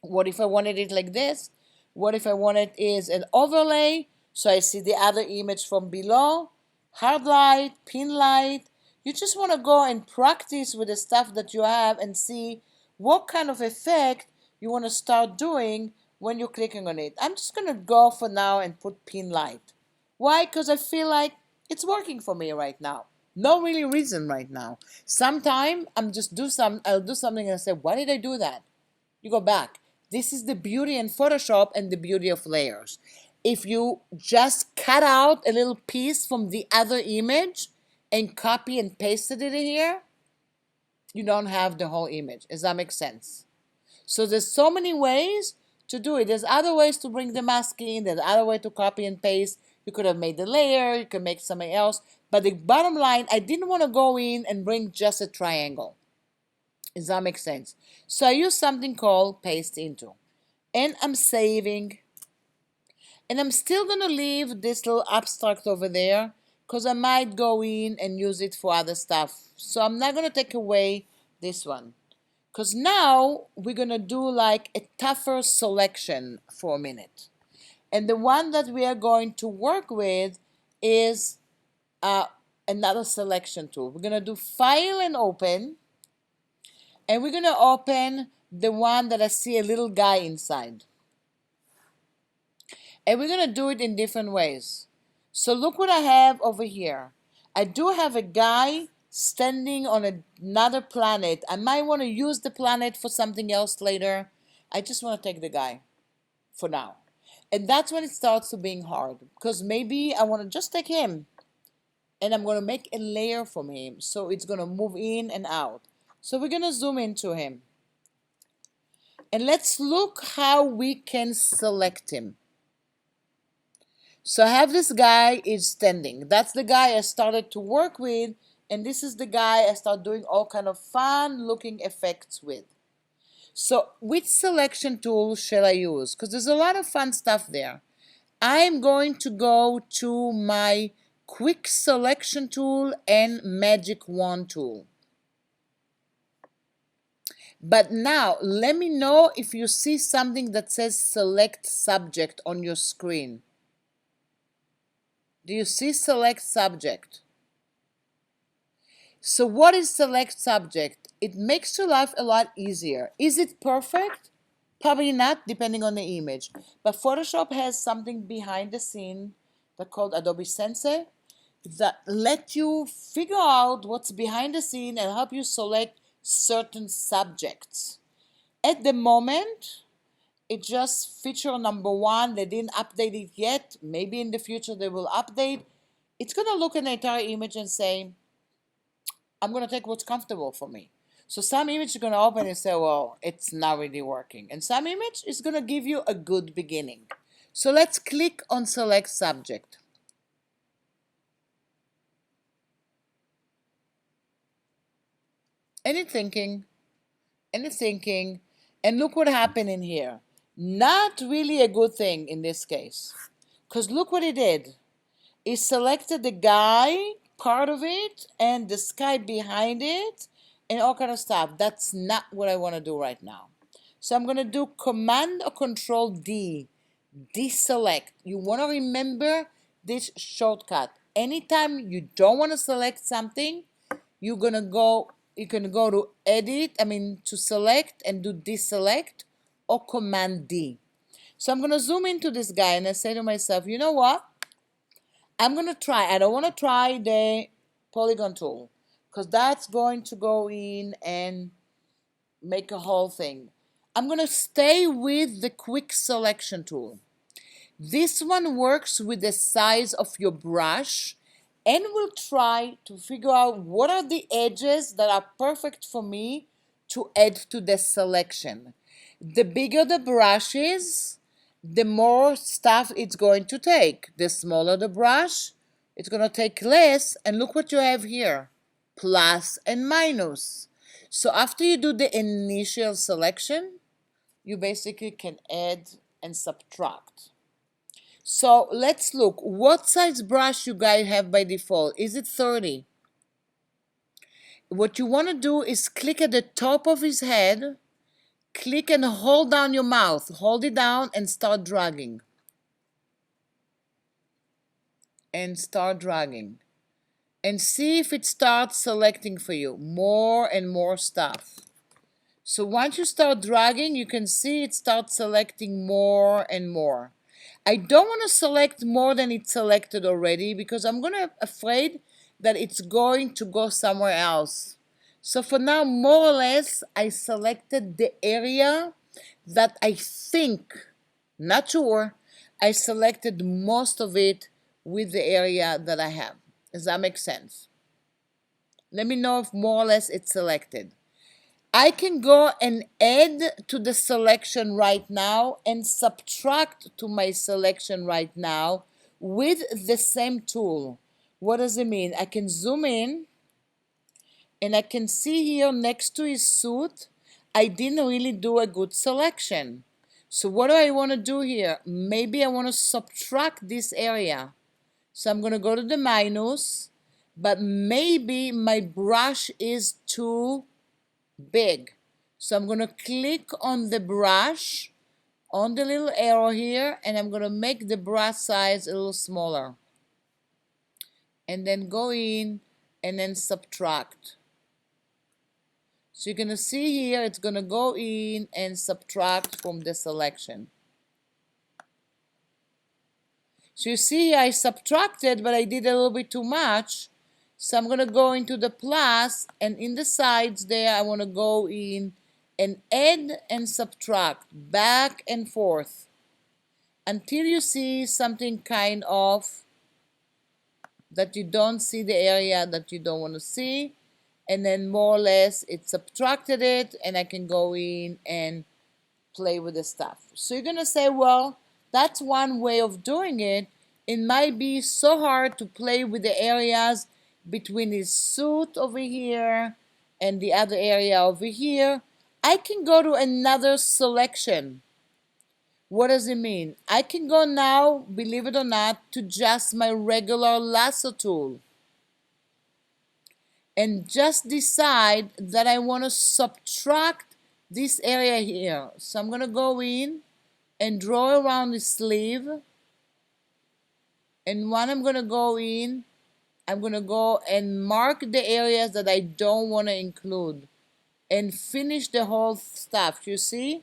What if I wanted it like this? What if I wanted is an overlay, so I see the other image from below, hard light, pin light. You just want to go and practice with the stuff that you have and see what kind of effect you want to start doing when you're clicking on it. I'm just going to go for now and put pin light. Why? Because I feel like it's working for me right now. No really reason right now. Sometime I'll do something and I say, why did I do that? You go back. This is the beauty in Photoshop and the beauty of layers. If you just cut out a little piece from the other image and copy and pasted it in here, you don't have the whole image. Does that make sense? So there's so many ways to do it. There's other ways to bring the mask in. There's other way to copy and paste. You could have made the layer. You could make something else. But the bottom line, I didn't want to go in and bring just a triangle. Does that make sense? So I use something called paste into. And I'm saving. And I'm still going to leave this little abstract over there because I might go in and use it for other stuff. So I'm not going to take away this one. Because now we're going to do like a tougher selection for a minute. And the one that we are going to work with is another selection tool. We're going to do File and Open. And we're going to open the one that I see a little guy inside. And we're going to do it in different ways. So look what I have over here. I do have a guy standing on another planet. I might want to use the planet for something else later. I just want to take the guy for now. And that's when it starts to being hard. Because maybe I want to just take him. And I'm going to make a layer from him. So it's going to move in and out. So we're going to zoom into him. And let's look how we can select him. So I have this guy is standing. That's the guy I started to work with. And this is the guy I start doing all kind of fun looking effects with. So which selection tool shall I use? Because there's a lot of fun stuff there. I'm going to go to my Quick Selection tool and Magic Wand tool. But now, let me know if you see something that says Select Subject on your screen. Do you see Select Subject? So what is Select Subject? It makes your life a lot easier. Is it perfect? Probably not, depending on the image. But Photoshop has something behind the scene that's called Adobe Sensei that let you figure out what's behind the scene and help you select certain subjects. At the moment, it's just feature number 1. They didn't update it yet. Maybe in the future they will update. It's going to look at the entire image and say, I'm going to take what's comfortable for me. So some image is going to open and say, well, it's not really working. And some image is going to give you a good beginning. So let's click on Select Subject. Any thinking, and look what happened in here. Not really a good thing in this case. Because look what it did. It selected the guy, part of it, and the sky behind it, and all kind of stuff. That's not what I want to do right now. So I'm going to do Command or Control D. Deselect. You want to remember this shortcut. Anytime you don't want to select something, you can go to Edit, to Select and do Deselect or Command D. So I'm going to zoom into this guy and I say to myself, you know what? I'm going to try. I don't want to try the Polygon Tool because that's going to go in and make a whole thing. I'm going to stay with the Quick Selection tool. This one works with the size of your brush and will try to figure out what are the edges that are perfect for me to add to the selection. The bigger the brush is, the more stuff it's going to take. The smaller the brush, it's going to take less. And look what you have here, plus and minus. So after you do the initial selection, you basically can add and subtract. So let's look. What size brush you guys have by default? Is it 30? What you want to do is click at the top of his head, click and hold down your mouth. Hold it down and start dragging. And start dragging. And see if it starts selecting for you more and more stuff. So once you start dragging, you can see it starts selecting more and more. I don't want to select more than it's selected already because I'm afraid that it's going to go somewhere else. So for now, more or less, I selected the area that I think, not sure, I selected most of it with the area that I have. Does that make sense? Let me know if more or less it's selected. I can go and add to the selection right now and subtract to my selection right now with the same tool. What does it mean? I can zoom in and I can see here next to his suit, I didn't really do a good selection. So what do I want to do here? Maybe I want to subtract this area. So I'm going to go to the minus, but maybe my brush is too big. So I'm going to click on the brush, on the little arrow here, and I'm going to make the brush size a little smaller. And then go in and then subtract. So you're going to see here, it's going to go in and subtract from the selection. So you see I subtracted, but I did a little bit too much. So I'm going to go into the plus, and in the sides there, I want to go in and add and subtract back and forth until you see something kind of that you don't see the area that you don't want to see. And then more or less it subtracted it, and I can go in and play with the stuff. So you're going to say, well, that's one way of doing it. It might be so hard to play with the areas between his suit over here and the other area over here. I can go to another selection. What does it mean? I can go now, believe it or not, to just my regular lasso tool and just decide that I want to subtract this area here. So I'm going to go in and draw around the sleeve, and when I'm going to go in, I'm going to go and mark the areas that I don't want to include and finish the whole stuff. You see,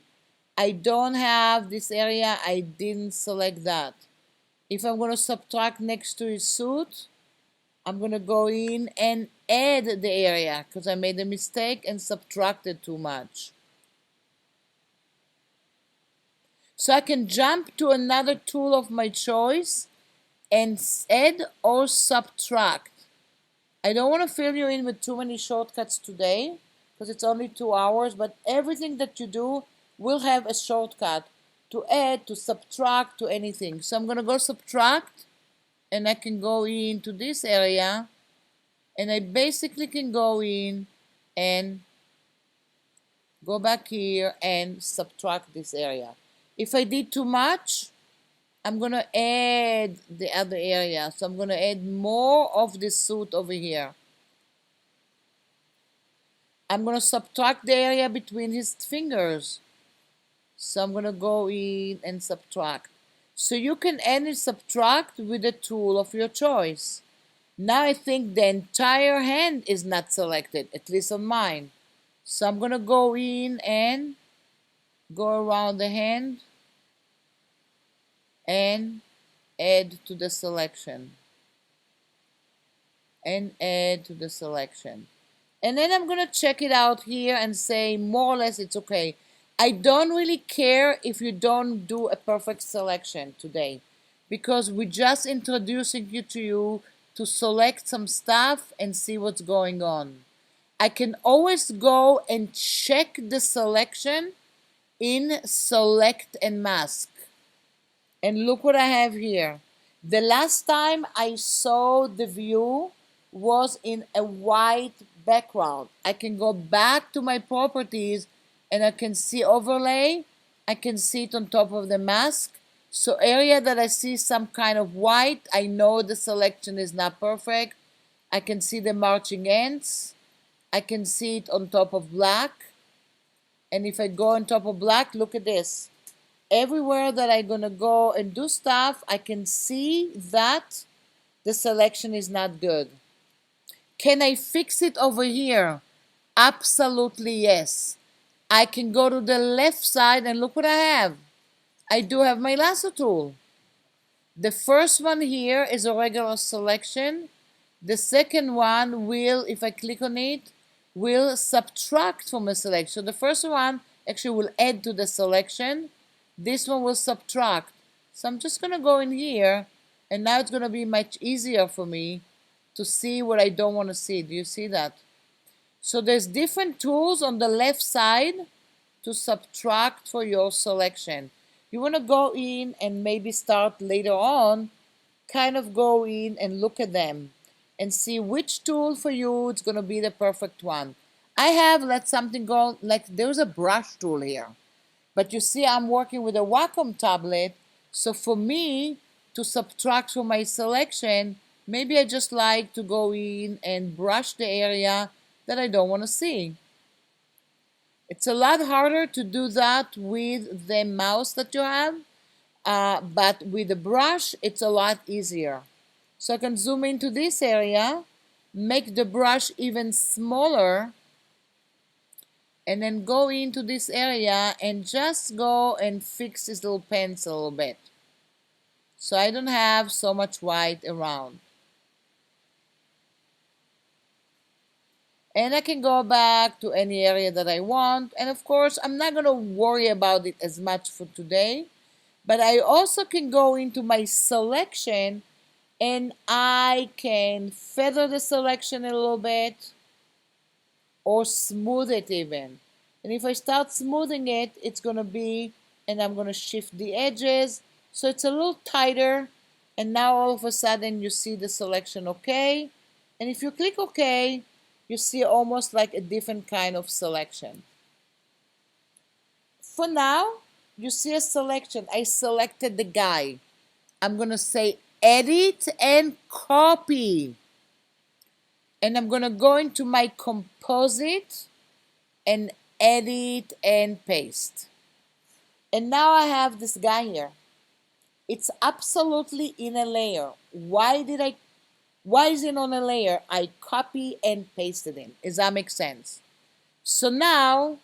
I don't have this area, I didn't select that. If I'm going to subtract next to his suit, I'm going to go in and add the area because I made a mistake and subtracted too much. So I can jump to another tool of my choice and add or subtract. I don't want to fill you in with too many shortcuts today because it's only 2 hours, but everything that you do will have a shortcut to add, to subtract, to anything. So I'm going to go subtract, and I can go into this area, and I basically can go in and go back here and subtract this area. If I did too much, I'm going to add the other area. So I'm going to add more of this suit over here. I'm going to subtract the area between his fingers. So I'm going to go in and subtract. So you can add and subtract with a tool of your choice. Now I think the entire hand is not selected, at least on mine. So I'm going to go in and go around the hand and add to the selection. And add to the selection. And then I'm going to check it out here and say more or less it's okay. I don't really care if you don't do a perfect selection today, because we're just introducing you to select some stuff and see what's going on. I can always go and check the selection in Select and Mask. And look what I have here. The last time I saw the view was in a white background. I can go back to my properties and I can see overlay. I can see it on top of the mask. So area that I see some kind of white, I know the selection is not perfect. I can see the marching ants. I can see it on top of black. And if I go on top of black, look at this. Everywhere that I'm going to go and do stuff, I can see that the selection is not good. Can I fix it over here? Absolutely yes. I can go to the left side and look what I have. I do have my lasso tool. The first one here is a regular selection. The second one will, if I click on it, will subtract from a selection. So the first one actually will add to the selection. This one will subtract. So I'm just going to go in here, and now it's going to be much easier for me to see what I don't want to see. Do you see that? So there's different tools on the left side to subtract for your selection. You want to go in and maybe start later on, kind of go in and look at them and see which tool for you is going to be the perfect one. I have let something go, like there's a brush tool here. But you see, I'm working with a Wacom tablet, so for me to subtract from my selection, maybe I just like to go in and brush the area that I don't want to see. It's a lot harder to do that with the mouse that you have, but with the brush, it's a lot easier. So I can zoom into this area, make the brush even smaller, and then go into this area and just go and fix this little pencil a little bit. So I don't have so much white around. And I can go back to any area that I want. And of course, I'm not going to worry about it as much for today. But I also can go into my selection and I can feather the selection a little bit or smooth it even. And if I start smoothing it, it's going to be, and I'm going to shift the edges so it's a little tighter. And now all of a sudden you see the selection okay. And if you click OK, you see almost like a different kind of selection. For now, you see a selection. I selected the guy. I'm going to say edit and copy. And I'm going to go into my composite and edit and paste. And now I have this guy here. It's absolutely in a layer. Why is it on a layer? I copy and pasted it. Does that make sense? So now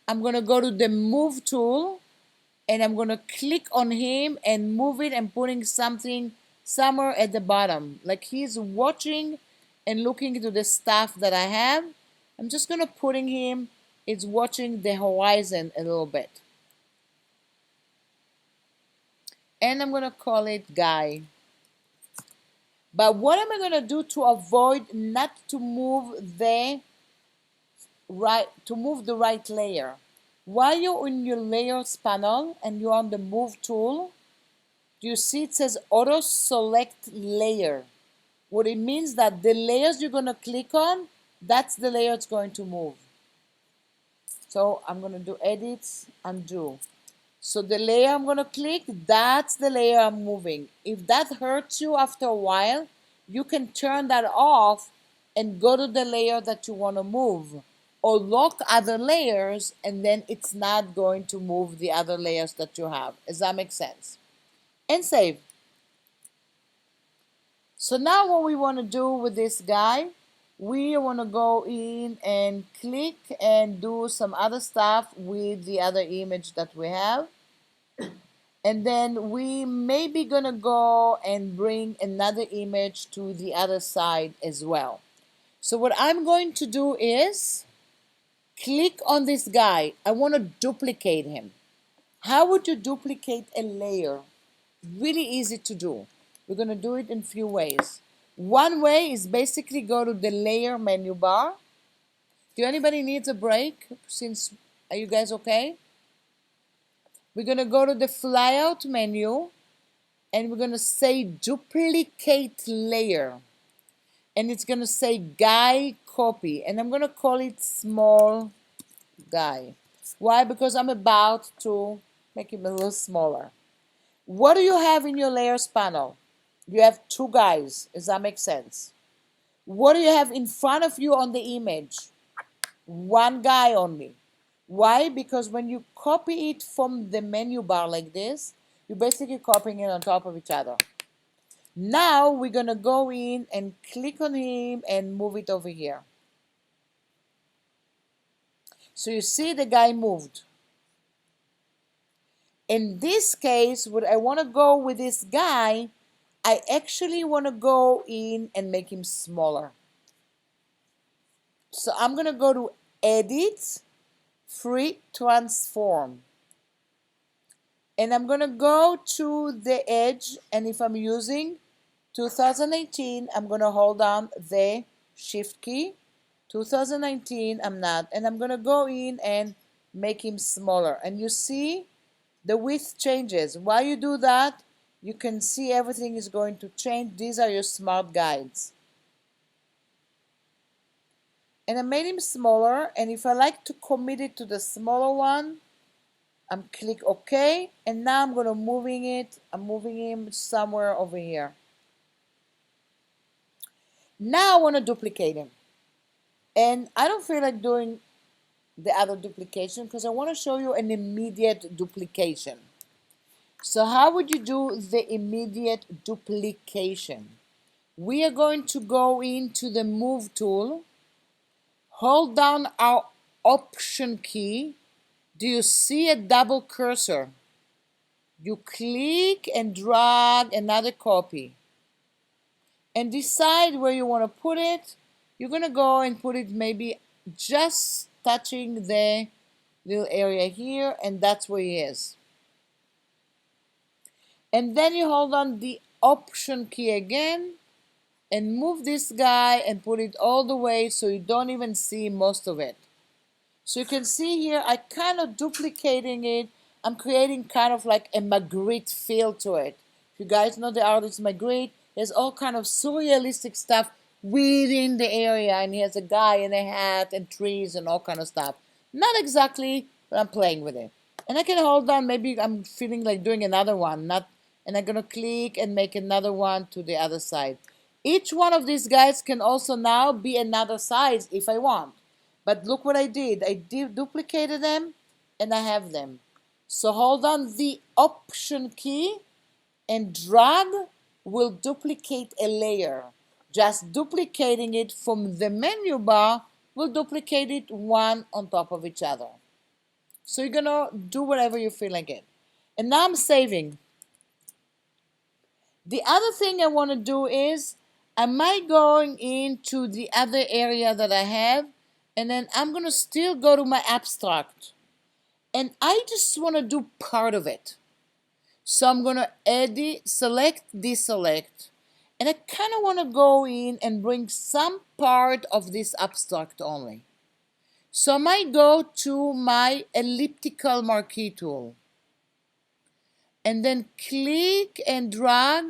I'm going to go to the move tool and I'm going to click on him and move it and putting something somewhere at the bottom. Like he's watching and looking into the stuff that I have. I'm just going to putting him, it's watching the horizon a little bit. And I'm going to call it guy. But what am I going to do to avoid not to move the right layer? While you're in your layers panel and you're on the move tool, you see it says auto select layer. What it means that the layers you're going to click on, that's the layer it's going to move. So I'm going to do edit, undo. So the layer I'm going to click, that's the layer I'm moving. If that hurts you after a while, you can turn that off and go to the layer that you want to move. Or lock other layers and then it's not going to move the other layers that you have. Does that make sense? And save. So now what we want to do with this guy, we want to go in and click and do some other stuff with the other image that we have. And then we may be going to go and bring another image to the other side as well. So what I'm going to do is click on this guy. I want to duplicate him. How would you duplicate a layer? Really easy to do. We're going to do it in a few ways. One way is basically go to the layer menu bar. Do anybody needs a break? Are you guys okay? We're going to go to the flyout menu and we're going to say duplicate layer. And it's going to say guy copy. And I'm going to call it small guy. Why? Because I'm about to make him a little smaller. What do you have in your layers panel? You have two guys. Does that make sense? What do you have in front of you on the image? One guy only. Why? Because when you copy it from the menu bar like this, you're basically copying it on top of each other. Now we're going to go in and click on him and move it over here. So you see the guy moved. In this case, what I want to go with this guy, I actually want to go in and make him smaller. So I'm going to go to Edit, Free Transform. And I'm going to go to the edge, and if I'm using 2018, I'm going to hold down the Shift key. 2019, I'm not. And I'm going to go in and make him smaller. And you see the width changes. While you do that, you can see everything is going to change. These are your smart guides. And I made him smaller, and if I like to commit it to the smaller one, I'm click OK, and now I'm gonna moving it. I'm moving him somewhere over here. Now I want to duplicate him, and I don't feel like doing the other duplication because I want to show you an immediate duplication. So how would you do the immediate duplication? We are going to go into the Move tool, hold down our Option key. Do you see a double cursor? You click and drag another copy and decide where you want to put it. You're going to go and put it maybe just touching the little area here, and that's where he is. And then you hold on the Option key again and move this guy and put it all the way so you don't even see most of it. So you can see here, I kind of duplicating it. I'm creating kind of like a Magritte feel to it. If you guys know the artist Magritte, there's all kind of surrealistic stuff within the area, and he has a guy in a hat and trees and all kind of stuff. Not exactly, but I'm playing with it. And I can hold on, maybe I'm feeling like doing another one, and I'm gonna click and make another one to the other side. Each one of these guys can also now be another size if I want. But look what I did. I duplicated them and I have them. So hold on the Option key and drag will duplicate a layer. Just duplicating it from the menu bar will duplicate it one on top of each other. So you're gonna do whatever you feel like it. And now I'm saving. The other thing I want to do is, am I going into the other area that I have, and then I'm going to still go to my abstract. And I just want to do part of it. So I'm going to edit, select, deselect. And I kind of want to go in and bring some part of this abstract only. So I might go to my elliptical marquee tool. And then click and drag.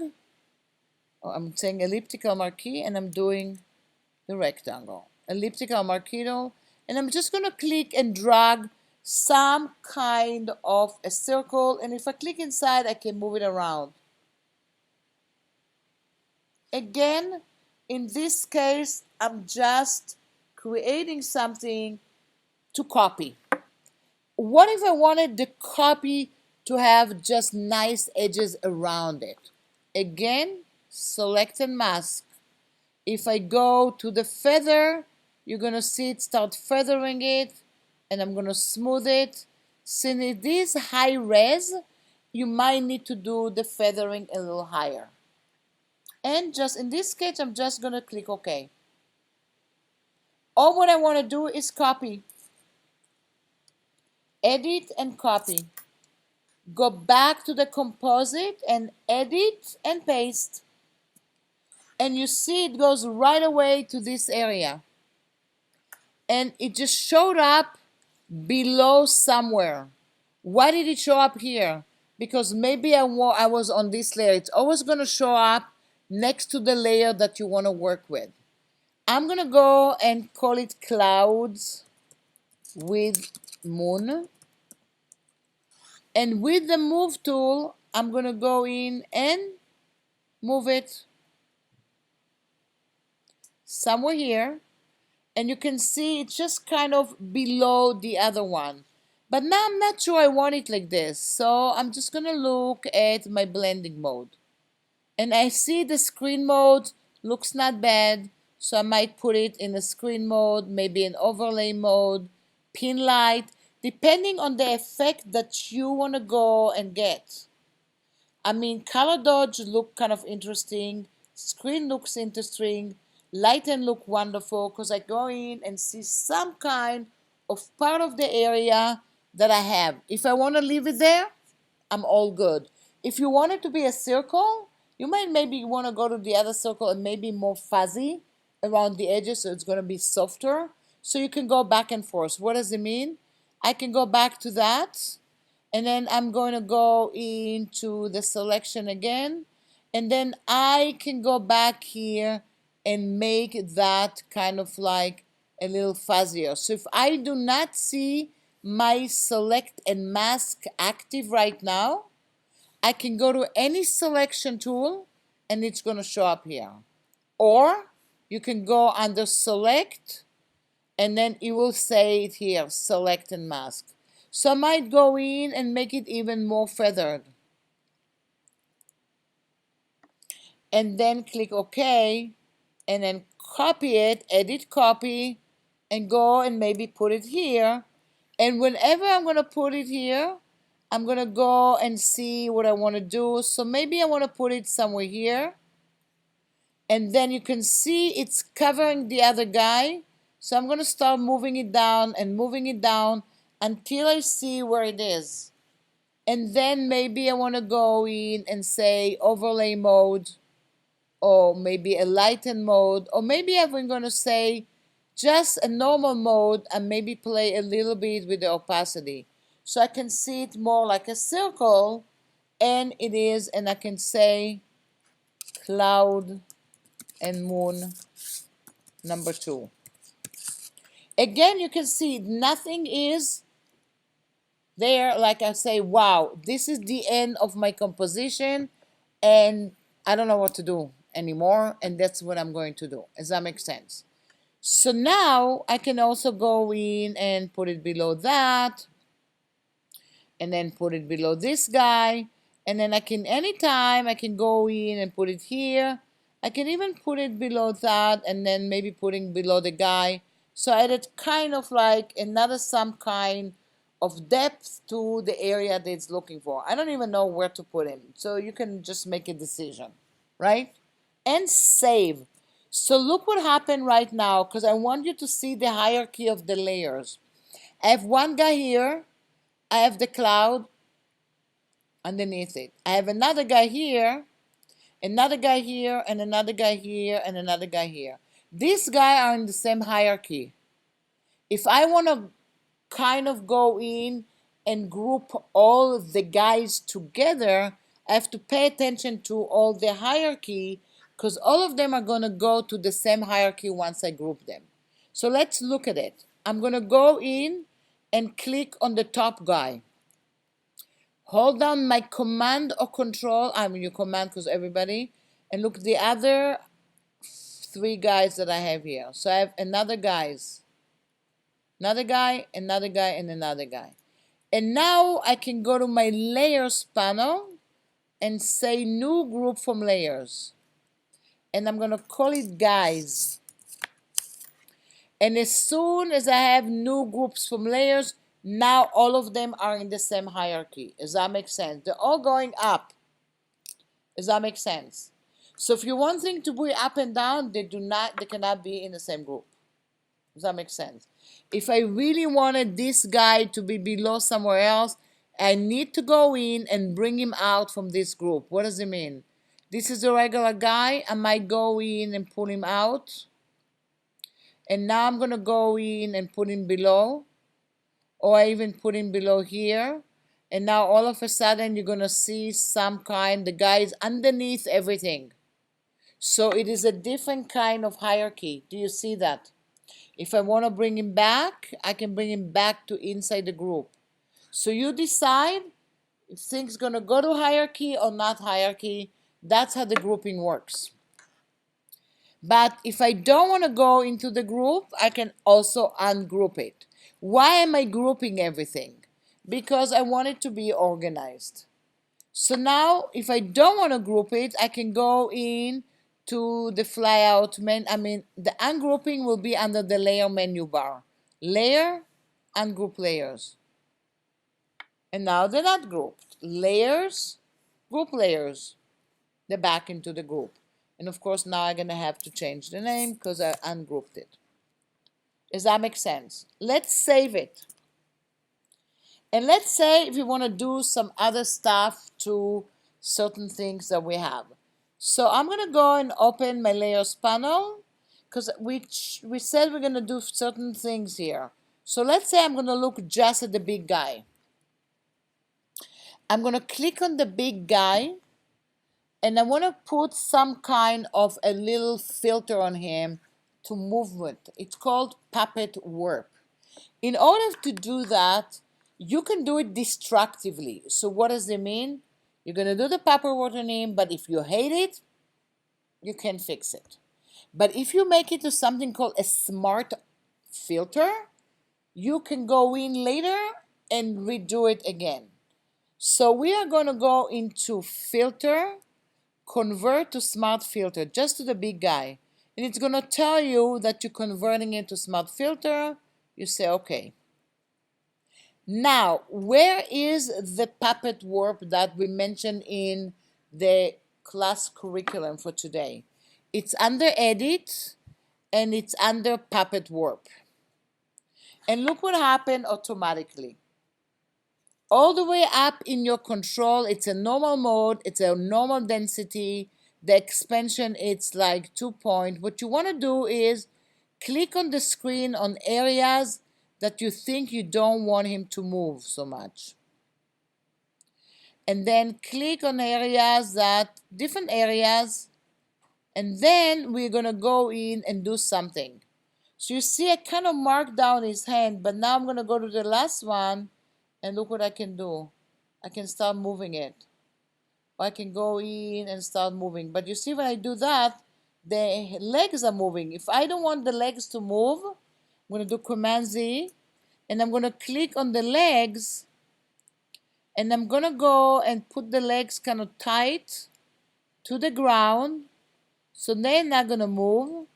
Oh, I'm saying elliptical marquee, and I'm doing the rectangle. Elliptical marquee tool, and I'm just going to click and drag some kind of a circle, and if I click inside, I can move it around. Again, in this case, I'm just creating something to copy. What if I wanted the copy to have just nice edges around it? Again, select and mask. If I go to the feather, you're going to see it start feathering it, and I'm going to smooth it. Since it is high res, you might need to do the feathering a little higher. And just in this case, I'm just going to click OK. All what I want to do is copy. Edit and copy. Go back to the composite and edit and paste. And you see it goes right away to this area. And it just showed up below somewhere. Why did it show up here? Because maybe I was on this layer. It's always going to show up next to the layer that you want to work with. I'm going to go and call it clouds with moon. And with the move tool, I'm going to go in and move it somewhere here. And you can see it's just kind of below the other one. But now I'm not sure I want it like this. So I'm just going to look at my blending mode. And I see the screen mode looks not bad. So I might put it in the screen mode, maybe an overlay mode, pin light, depending on the effect that you want to go and get. I mean, color dodge look kind of interesting. Screen looks interesting. Lighten look wonderful because I go in and see some kind of part of the area that I have. If I want to leave it there, I'm all good. If you want it to be a circle, you might maybe want to go to the other circle and maybe more fuzzy around the edges so it's going to be softer. So you can go back and forth. What does it mean? I can go back to that. And then I'm going to go into the selection again. And then I can go back here and make that kind of like a little fuzzier. So if I do not see my select and mask active right now, I can go to any selection tool and it's going to show up here. Or you can go under select and then it will say it here, select and mask. So I might go in and make it even more feathered. And then click OK and then copy it, edit copy, and go and maybe put it here. And whenever I'm going to put it here, I'm going to go and see what I want to do. So maybe I want to put it somewhere here. And then you can see it's covering the other guy. So I'm going to start moving it down and moving it down until I see where it is. And then maybe I want to go in and say overlay mode, or maybe a lighten mode, or maybe I'm going to say just a normal mode and maybe play a little bit with the opacity. So I can see it more like a circle, and it is, and I can say cloud and moon number 2. Again, you can see nothing is there. Like I say, wow, this is the end of my composition and I don't know what to do anymore, and that's what I'm going to do. Does that make sense? So now I can also go in and put it below that, and then put it below this guy, and then I can, anytime I can go in and put it here. I can even put it below that, and then maybe putting below the guy. So I added kind of like another some kind of depth to the area that it's looking for. I don't even know where to put him. So you can just make a decision, right? And save. So look what happened right now, because I want you to see the hierarchy of the layers. I have one guy here. I have the cloud underneath it. I have another guy here, another guy here, and another guy here, and another guy here. These guys are in the same hierarchy. If I want to kind of go in and group all of the guys together, I have to pay attention to all the hierarchy, because all of them are going to go to the same hierarchy once I group them. So let's look at it. I'm going to go in and click on the top guy. Hold down my command or control. I mean your command, because everybody. And look the other 3 guys that I have here. So I have another guys. Another guy, another guy, and another guy. And now I can go to my layers panel and say new group from layers. And I'm going to call it guys. And as soon as I have new groups from layers, now all of them are in the same hierarchy. Does that make sense? They're all going up. Does that make sense? So if you want things to be up and down, they cannot be in the same group. Does that make sense? If I really wanted this guy to be below somewhere else, I need to go in and bring him out from this group. What does it mean? This is a regular guy. I might go in and pull him out. And now I'm going to go in and put him below. Or I even put him below here. And now all of a sudden you're going to see some kind, the guy is underneath everything. So it is a different kind of hierarchy. Do you see that? If I want to bring him back, I can bring him back to inside the group. So you decide if things going to go to hierarchy or not hierarchy. That's how the grouping works. But if I don't want to go into the group, I can also ungroup it. Why am I grouping everything? Because I want it to be organized. So now, if I don't want to group it, I can go in to the flyout menu. The ungrouping will be under the layer menu bar. Layer, ungroup layers. And now they're not grouped. Layers, group layers. They're back into the group. And of course, now I'm going to have to change the name because I ungrouped it. Does that make sense? Let's save it. And let's say if you want to do some other stuff to certain things that we have. So I'm going to go and open my layers panel because we said we're going to do certain things here. So let's say I'm going to look just at the big guy. I'm going to click on the big guy. And I want to put some kind of a little filter on him to movement. It's called puppet warp. In order to do that, you can do it destructively. So what does it mean? You're going to do the paper waterning, but if you hate it, you can fix it. But if you make it to something called a smart filter, you can go in later and redo it again. So we are going to go into filter, convert to smart filter, just to the big guy. And it's going to tell you that you're converting it to smart filter. You say, okay. Now, where is the puppet warp that we mentioned in the class curriculum for today? It's under edit and it's under puppet warp. And look what happened automatically. All the way up in your control, it's a normal mode, it's a normal density. The expansion, it's like 2 point. What you want to do is click on the screen on areas that you think you don't want him to move so much. And then click on areas that, different areas, and then we're going to go in and do something. So you see I kind of marked down his hand, but now I'm going to go to the last one and look what I can do. I can start moving it. I can go in and start moving. But you see when I do that, the legs are moving. If I don't want the legs to move, I'm going to do Command Z, and I'm going to click on the legs, and I'm going to go and put the legs kind of tight to the ground, so they're not going to move.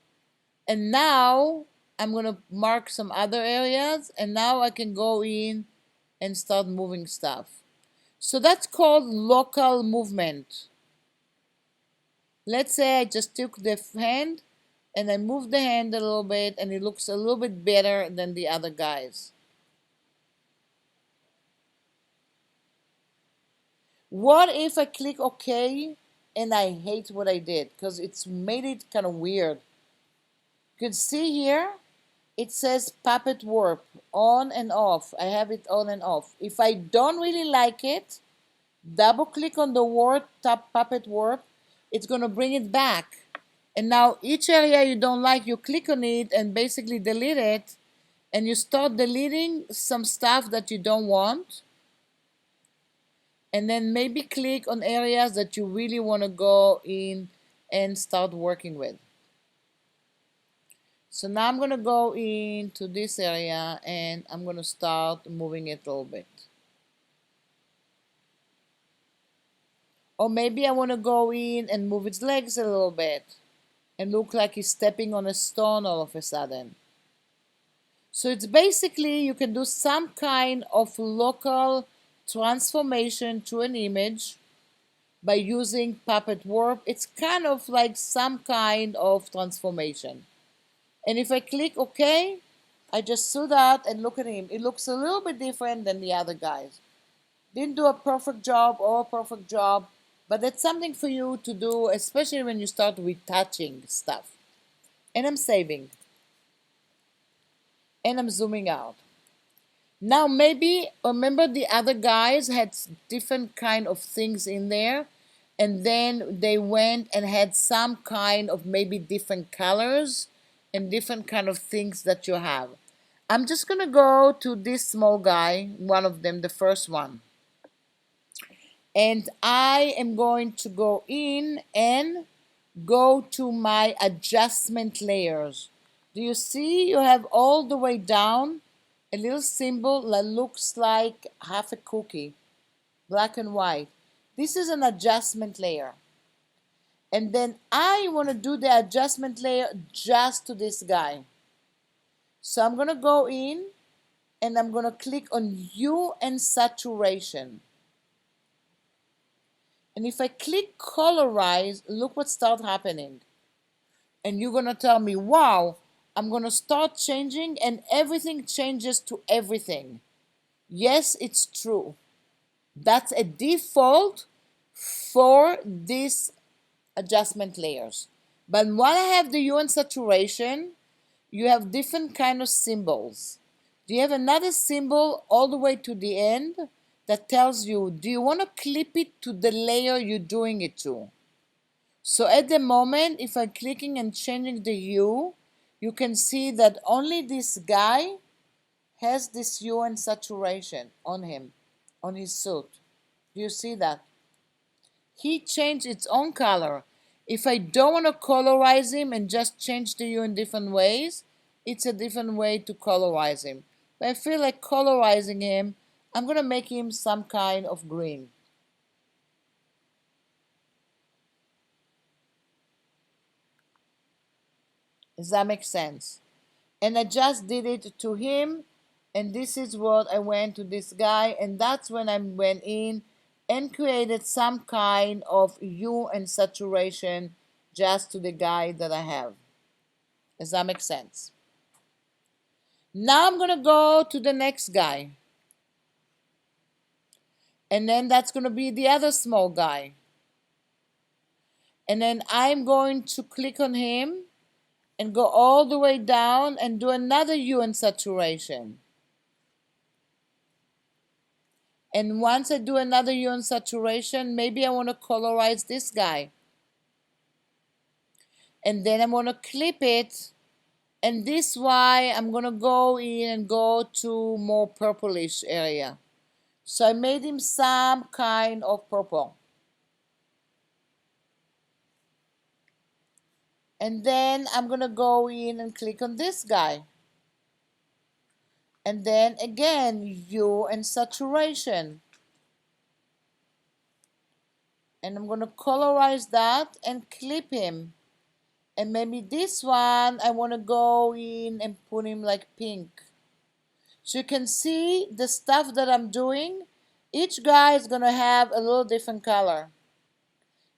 And now I'm going to mark some other areas, and now I can go in and start moving stuff. So that's called local movement. Let's say I just took the hand and I moved the hand a little bit, and it looks a little bit better than the other guys. What if I click OK and I hate what I did because it's made it kind of weird? You can see here it says puppet warp on and off. I have it on and off. If I don't really like it, double click on the word puppet warp. It's going to bring it back. And now each area you don't like, you click on it and basically delete it, and you start deleting some stuff that you don't want. And then maybe click on areas that you really want to go in and start working with. So now I'm going to go into this area and I'm going to start moving it a little bit. Or maybe I want to go in and move its legs a little bit and look like he's stepping on a stone all of a sudden. So it's basically you can do some kind of local transformation to an image by using puppet warp. It's kind of like some kind of transformation. And if I click OK, I just saw that and look at him. It looks a little bit different than the other guys. Didn't do a perfect job or a perfect job, but that's something for you to do, especially when you start retouching stuff. And I'm saving. And I'm zooming out. Now maybe, remember the other guys had different kind of things in there, and then they went and had some kind of maybe different colors and different kind of things that you have. I'm just going to go to this small guy, one of them, the first one. And I am going to go in and go to my adjustment layers. Do you see you have all the way down a little symbol that looks like half a cookie, black and white? This is an adjustment layer. And then I want to do the adjustment layer just to this guy. So I'm going to go in and I'm going to click on Hue and Saturation. And if I click Colorize, look what starts happening. And you're going to tell me, wow, I'm going to start changing and everything changes to everything. Yes, it's true. That's a default for these adjustment layers. But when I have the hue and saturation, you have different kind of symbols. Do you have another symbol all the way to the end that tells you, do you want to clip it to the layer you're doing it to? So at the moment, if I'm clicking and changing the hue, you can see that only this guy has this hue and saturation on him, on his suit. Do you see that? He changed its own color. If I don't want to colorize him and just change the hue in different ways, it's a different way to colorize him. But I feel like colorizing him, I'm going to make him some kind of green. Does that make sense? And I just did it to him, and this is what I went to this guy, and that's when I went in and created some kind of hue and saturation just to the guy that I have. Does that make sense? Now I'm gonna go to the next guy, and then that's gonna be the other small guy, and then I'm going to click on him and go all the way down and do another hue and saturation. And once I do another hue and saturation, maybe I want to colorize this guy. And then I'm going to clip it. And this way I'm going to go in and go to more purplish area. So I made him some kind of purple. And then I'm going to go in and click on this guy. And then again, hue and saturation. And I'm going to colorize that and clip him. And maybe this one, I want to go in and put him like pink. So you can see the stuff that I'm doing. Each guy is going to have a little different color.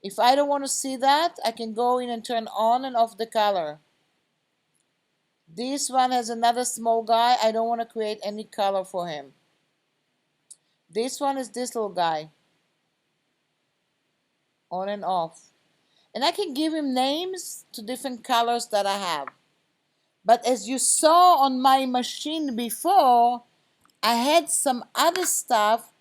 If I don't want to see that, I can go in and turn on and off the color. This one has another small guy. I don't want to create any color for him. This one is this little guy. On and off. And I can give him names to different colors that I have. But as you saw on my machine before, I had some other stuff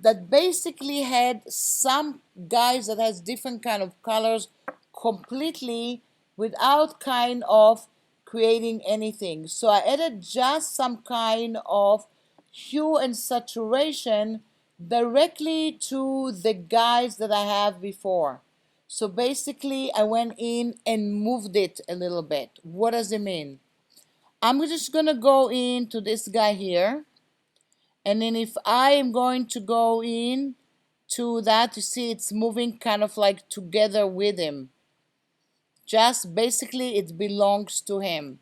that basically had some guys that has different kind of colors completely without kind of creating anything. So I added just some kind of hue and saturation directly to the guys that I have before. So basically I went in and moved it a little bit. What does it mean? I'm just going to go into this guy here. And then if I am going to go in to that, you see it's moving kind of like together with him. Just basically it belongs to him.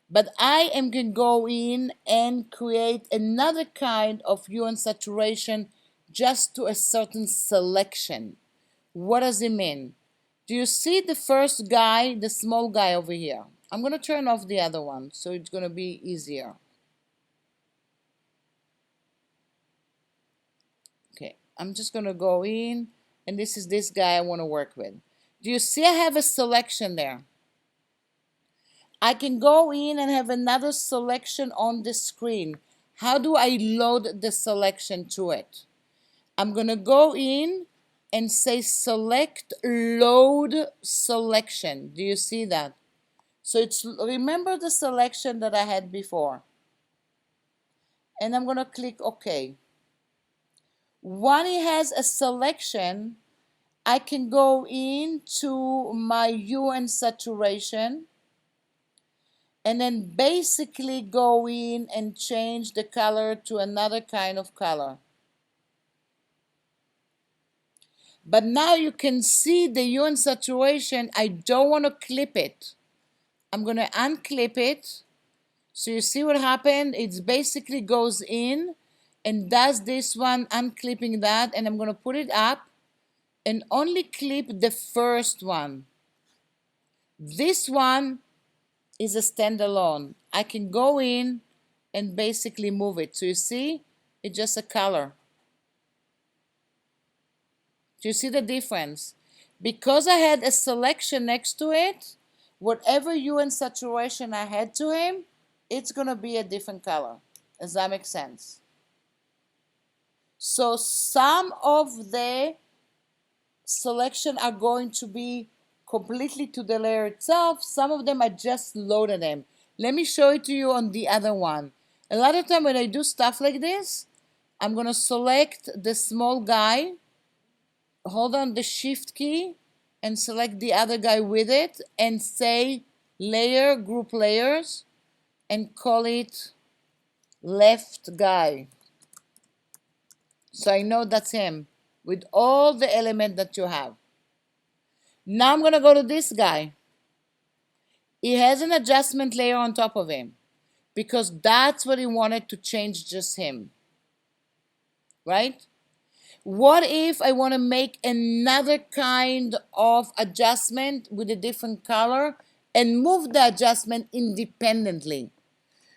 But I am going to go in and create another kind of hue and saturation just to a certain selection. What does it mean? Do you see the first guy, the small guy over here? I'm going to turn off the other one so it's going to be easier. Okay, I'm just going to go in, and this is this guy I want to work with. Do you see I have a selection there? I can go in and have another selection on the screen. How do I load the selection to it? I'm going to go in and say select load selection. Do you see that? So it's, remember the selection that I had before. And I'm going to click OK. When it has a selection, I can go into my hue and saturation and then basically go in and change the color to another kind of color. But now you can see the hue and saturation. I don't want to clip it. I'm going to unclip it. So you see what happened? It basically goes in and does this one, unclipping that, and I'm going to put it up and only clip the first one. This one is a standalone. I can go in and basically move it. So you see, it's just a color. Do you see the difference? Because I had a selection next to it, whatever hue and saturation I had to him, it's going to be a different color. Does that make sense? So some of the selection are going to be completely to the layer itself. Some of them I just loaded them. Let me show it to you on the other one. A lot of time when I do stuff like this, I'm going to select the small guy, hold on the shift key, and select the other guy with it, and say layer, group layers, and call it left guy. So I know that's him with all the element that you have. Now I'm going to go to this guy. He has an adjustment layer on top of him because that's what he wanted to change, just him. Right? What if I want to make another kind of adjustment with a different color and move the adjustment independently?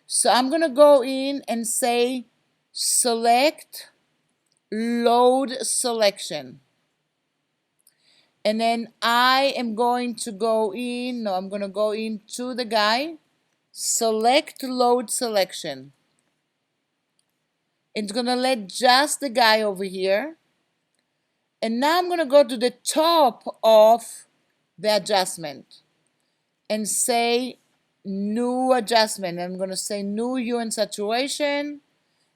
So I'm going to go in and say select load selection. And then I am going to go in, no, I'm going to go into the guy, select load selection. It's going to let just the guy over here. And now I'm going to go to the top of the adjustment and say new adjustment. I'm going to say new hue and saturation.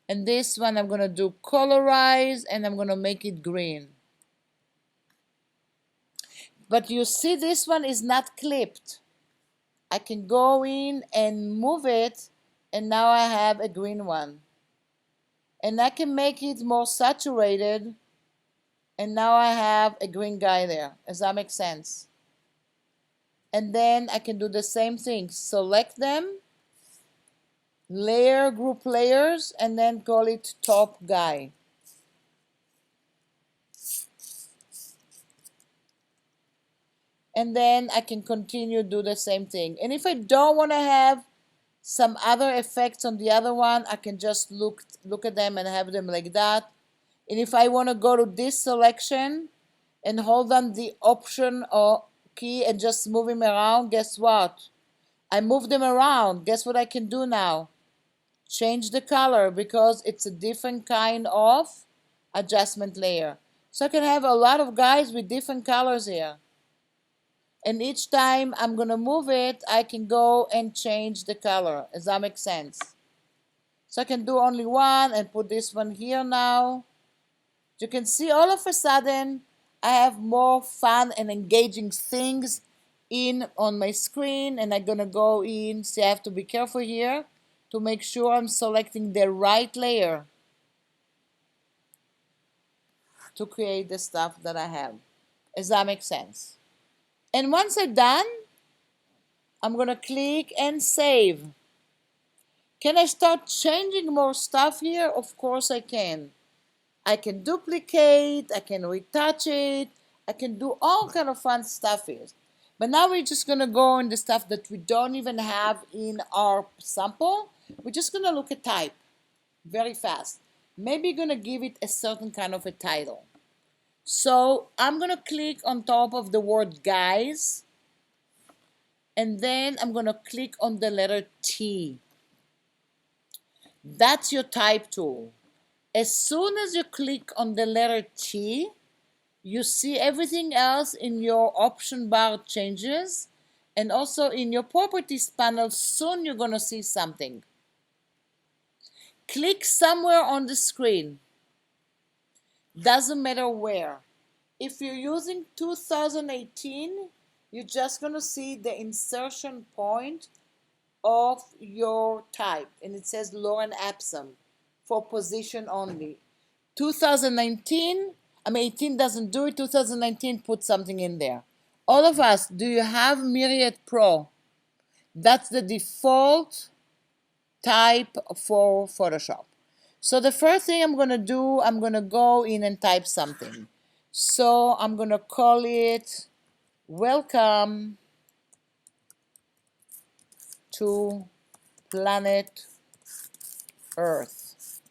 And this one I'm going to do colorize, and I'm going to make it green. But you see this one is not clipped. I can go in and move it, and now I have a green one. And I can make it more saturated, and now I have a green guy there. Does that make sense? And then I can do the same thing. Select them, layer, group layers, and then call it top guy. And then I can continue do the same thing. And if I don't want to have some other effects on the other one, I can just look at them and have them like that. And if I want to go to this selection and hold on the option or key and just move them around, guess what? I move them around. Guess what I can do now? Change the color because it's a different kind of adjustment layer. So I can have a lot of guys with different colors here. And each time I'm going to move it, I can go and change the color. Does that make sense? So I can do only one and put this one here now. You can see all of a sudden I have more fun and engaging things in on my screen, and I'm going to go in. See, I have to be careful here to make sure I'm selecting the right layer to create the stuff that I have. Does that make sense? And once I'm done, I'm going to click and save. Can I start changing more stuff here? Of course I can. I can duplicate, I can retouch it, I can do all kind of fun stuff here. But now we're just going to go on the stuff that we don't even have in our sample. We're just going to look at type very fast. Maybe going to give it a certain kind of a title. So I'm going to click on top of the word guys, and then I'm going to click on the letter T. That's your type tool. As soon as you click on the letter T, you see everything else in your option bar changes, and also in your properties panel. Soon you're going to see something. Click somewhere on the screen. Doesn't matter where. If you're using 2018, you're just going to see the insertion point of your type, and it says Lauren Epsom for position only. 2019, 18 doesn't do it. 2019, put something in there. All of us, do you have Myriad Pro? That's the default type for Photoshop. So the first thing I'm going to do, I'm going to go in and type something. So I'm going to call it welcome to planet Earth.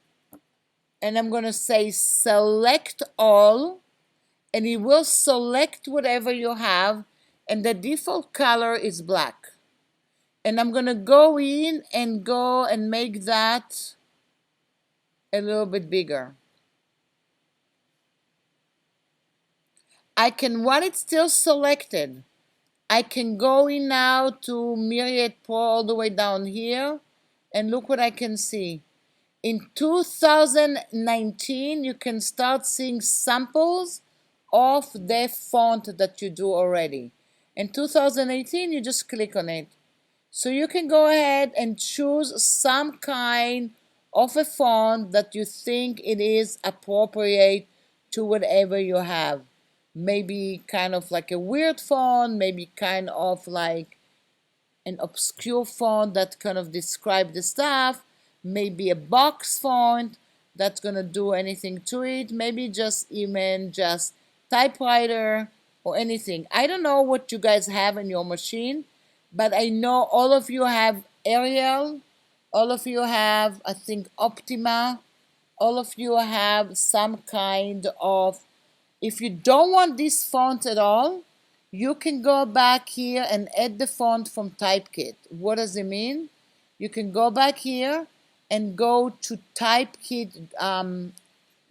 And I'm going to say select all, and it will select whatever you have, and the default color is black. And I'm going to go in and make that a little bit bigger. I can, while it's still selected, I can go in now to Myriad Pro all the way down here and look what I can see. In 2019, you can start seeing samples of the font that you do already. In 2018, you just click on it. So you can go ahead and choose some kind of a font that you think it is appropriate to whatever you have. Maybe kind of like a weird font, maybe kind of like an obscure font that kind of describe the stuff, maybe a box font that's gonna do anything to it, maybe just even just typewriter or anything. I don't know what you guys have in your machine, but I know all of you have Arial, all of you have, I think, Optima, all of you have some kind of, if you don't want this font at all, you can go back here and add the font from Typekit. What does it mean? You can go back here and go to Typekit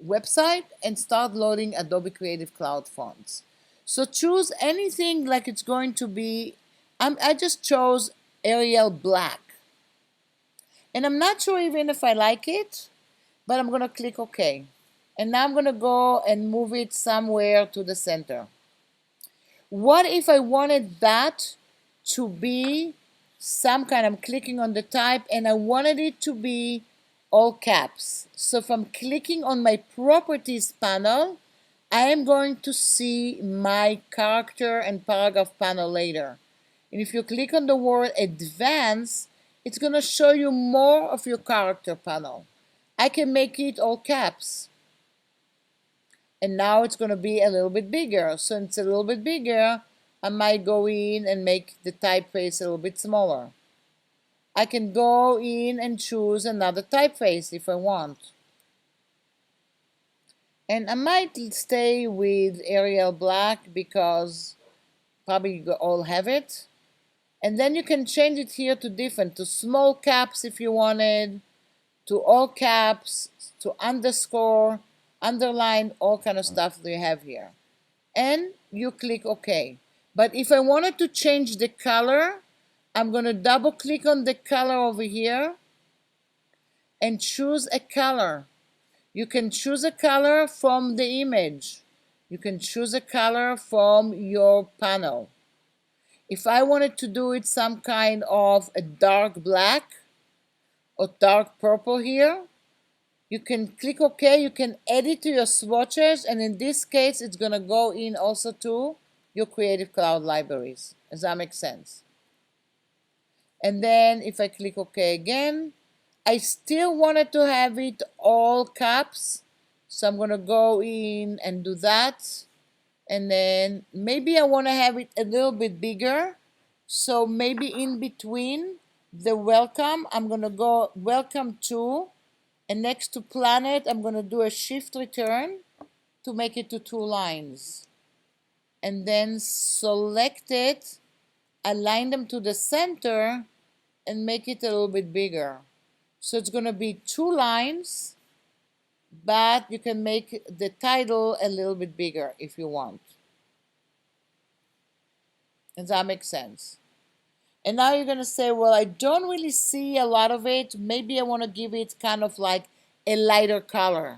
website and start loading Adobe Creative Cloud fonts. So choose anything like it's going to be, I just chose Arial Black. And I'm not sure even if I like it, but I'm going to click OK. And now I'm going to go and move it somewhere to the center. What if I wanted that to be some kind, I'm clicking on the type and I wanted it to be all caps. So if I'm clicking on my properties panel, I am going to see my character and paragraph panel later. And if you click on the word advanced, it's going to show you more of your character panel. I can make it all caps. And now it's going to be a little bit bigger. So it's a little bit bigger, I might go in and make the typeface a little bit smaller. I can go in and choose another typeface if I want. And I might stay with Arial Black because probably you all have it. And then you can change it here to different, to small caps if you wanted, to all caps, to underscore, underline, all kind of stuff that you have here. And you click OK. But if I wanted to change the color, I'm going to double click on the color over here and choose a color. You can choose a color from the image. You can choose a color from your panel. If I wanted to do it some kind of a dark black or dark purple here, you can click OK, you can add it to your swatches, and in this case it's going to go in also to your Creative Cloud libraries. Does that make sense? And then if I click OK again, I still wanted to have it all caps, so I'm going to go in and do that. And then maybe I want to have it a little bit bigger, so maybe in between the welcome, I'm going to go welcome to, and next to planet, I'm going to do a shift return to make it to 2 lines. And then select it, align them to the center, and make it a little bit bigger. So it's going to be 2 lines, but you can make the title a little bit bigger if you want. Does that make sense? And now you're going to say, well, I don't really see a lot of it. Maybe I want to give it kind of like a lighter color.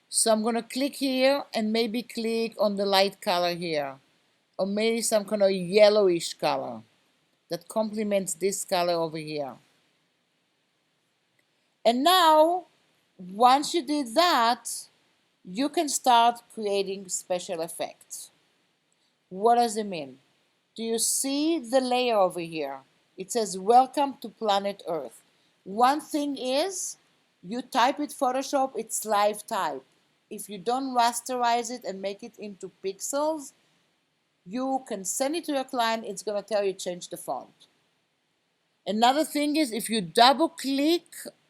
So I'm going to click here and maybe click on the light color here. Or maybe some kind of yellowish color that complements this color over here. And now, once you did that, you can start creating special effects. What does it mean? Do you see the layer over here? It says, welcome to planet Earth. One thing is, you type with Photoshop, it's live type. If you don't rasterize it and make it into pixels, you can send it to your client, it's going to tell you change the font. Another thing is, if you double click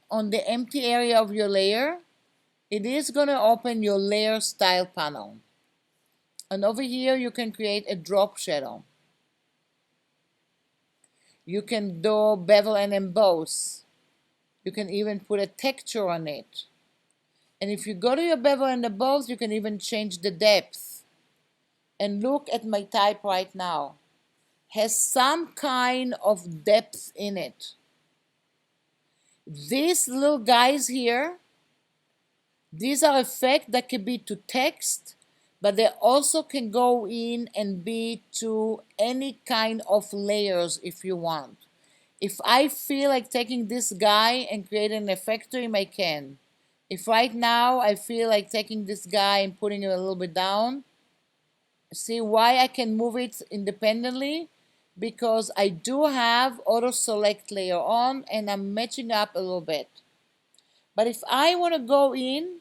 on the empty area of your layer, it is going to open your layer style panel. And over here, you can create a drop shadow. You can do bevel and emboss. You can even put a texture on it. And if you go to your bevel and emboss, you can even change the depth. And look at my type right now. Has some kind of depth in it. These little guys here, these are effects that can be to text, but they also can go in and be to any kind of layers if you want. If I feel like taking this guy and creating an effect to him, I can. If right now I feel like taking this guy and putting him a little bit down, see why I can move it independently? Because I do have auto select layer on and I'm matching up a little bit. But if I want to go in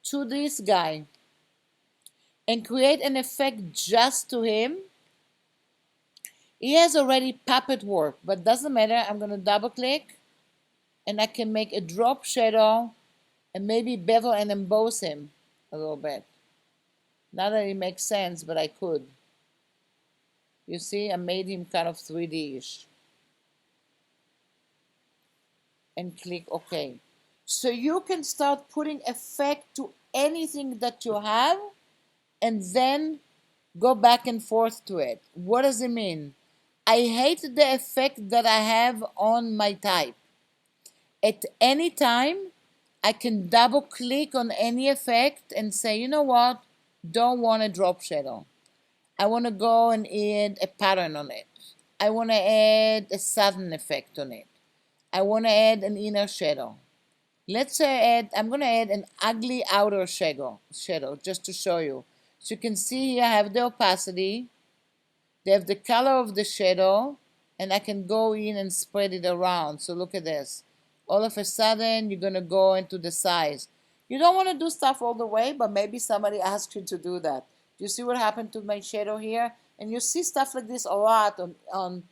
to this guy and create an effect just to him, he has already puppet work, but doesn't matter. I'm going to double click and I can make a drop shadow and maybe bevel and emboss him a little bit. Not that it makes sense, but I could. You see, I made him kind of 3D-ish. And click OK. So you can start putting effect to anything that you have and then go back and forth to it. What does it mean? I hate the effect that I have on my type. At any time, I can double click on any effect and say, you know what? Don't want a drop shadow. I want to go and add a pattern on it. I want to add a sudden effect on it. I want to add an inner shadow. Let's say I'm going to add an ugly outer shadow just to show you. So you can see here I have the opacity. They have the color of the shadow, and I can go in and spread it around. So look at this. All of a sudden, you're going to go into the size. You don't want to do stuff all the way, but maybe somebody asked you to do that. Do you see what happened to my shadow here? And you see stuff like this a lot on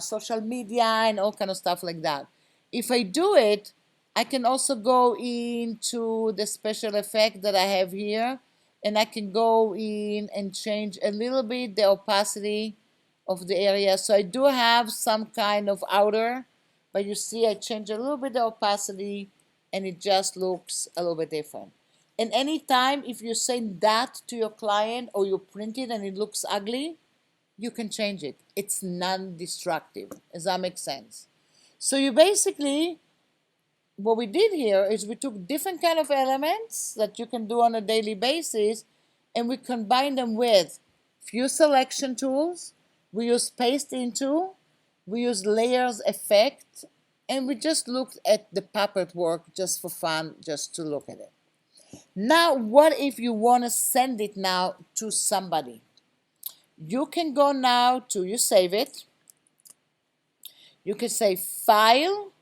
social media and all kind of stuff like that. If I do it, I can also go into the special effect that I have here, and I can go in and change a little bit the opacity of the area. So I do have some kind of outer, but you see I change a little bit the opacity and it just looks a little bit different. And anytime if you send that to your client or you print it and it looks ugly, you can change it. It's non-destructive. Does that make sense? So you basically, what we did here is we took different kind of elements that you can do on a daily basis and we combine them with few selection tools. We use paste into, we use layers effect, and we just looked at the puppet work just for fun, just to look at it. Now, what if you want to send it now to somebody? You can go now to, you save it. You can say File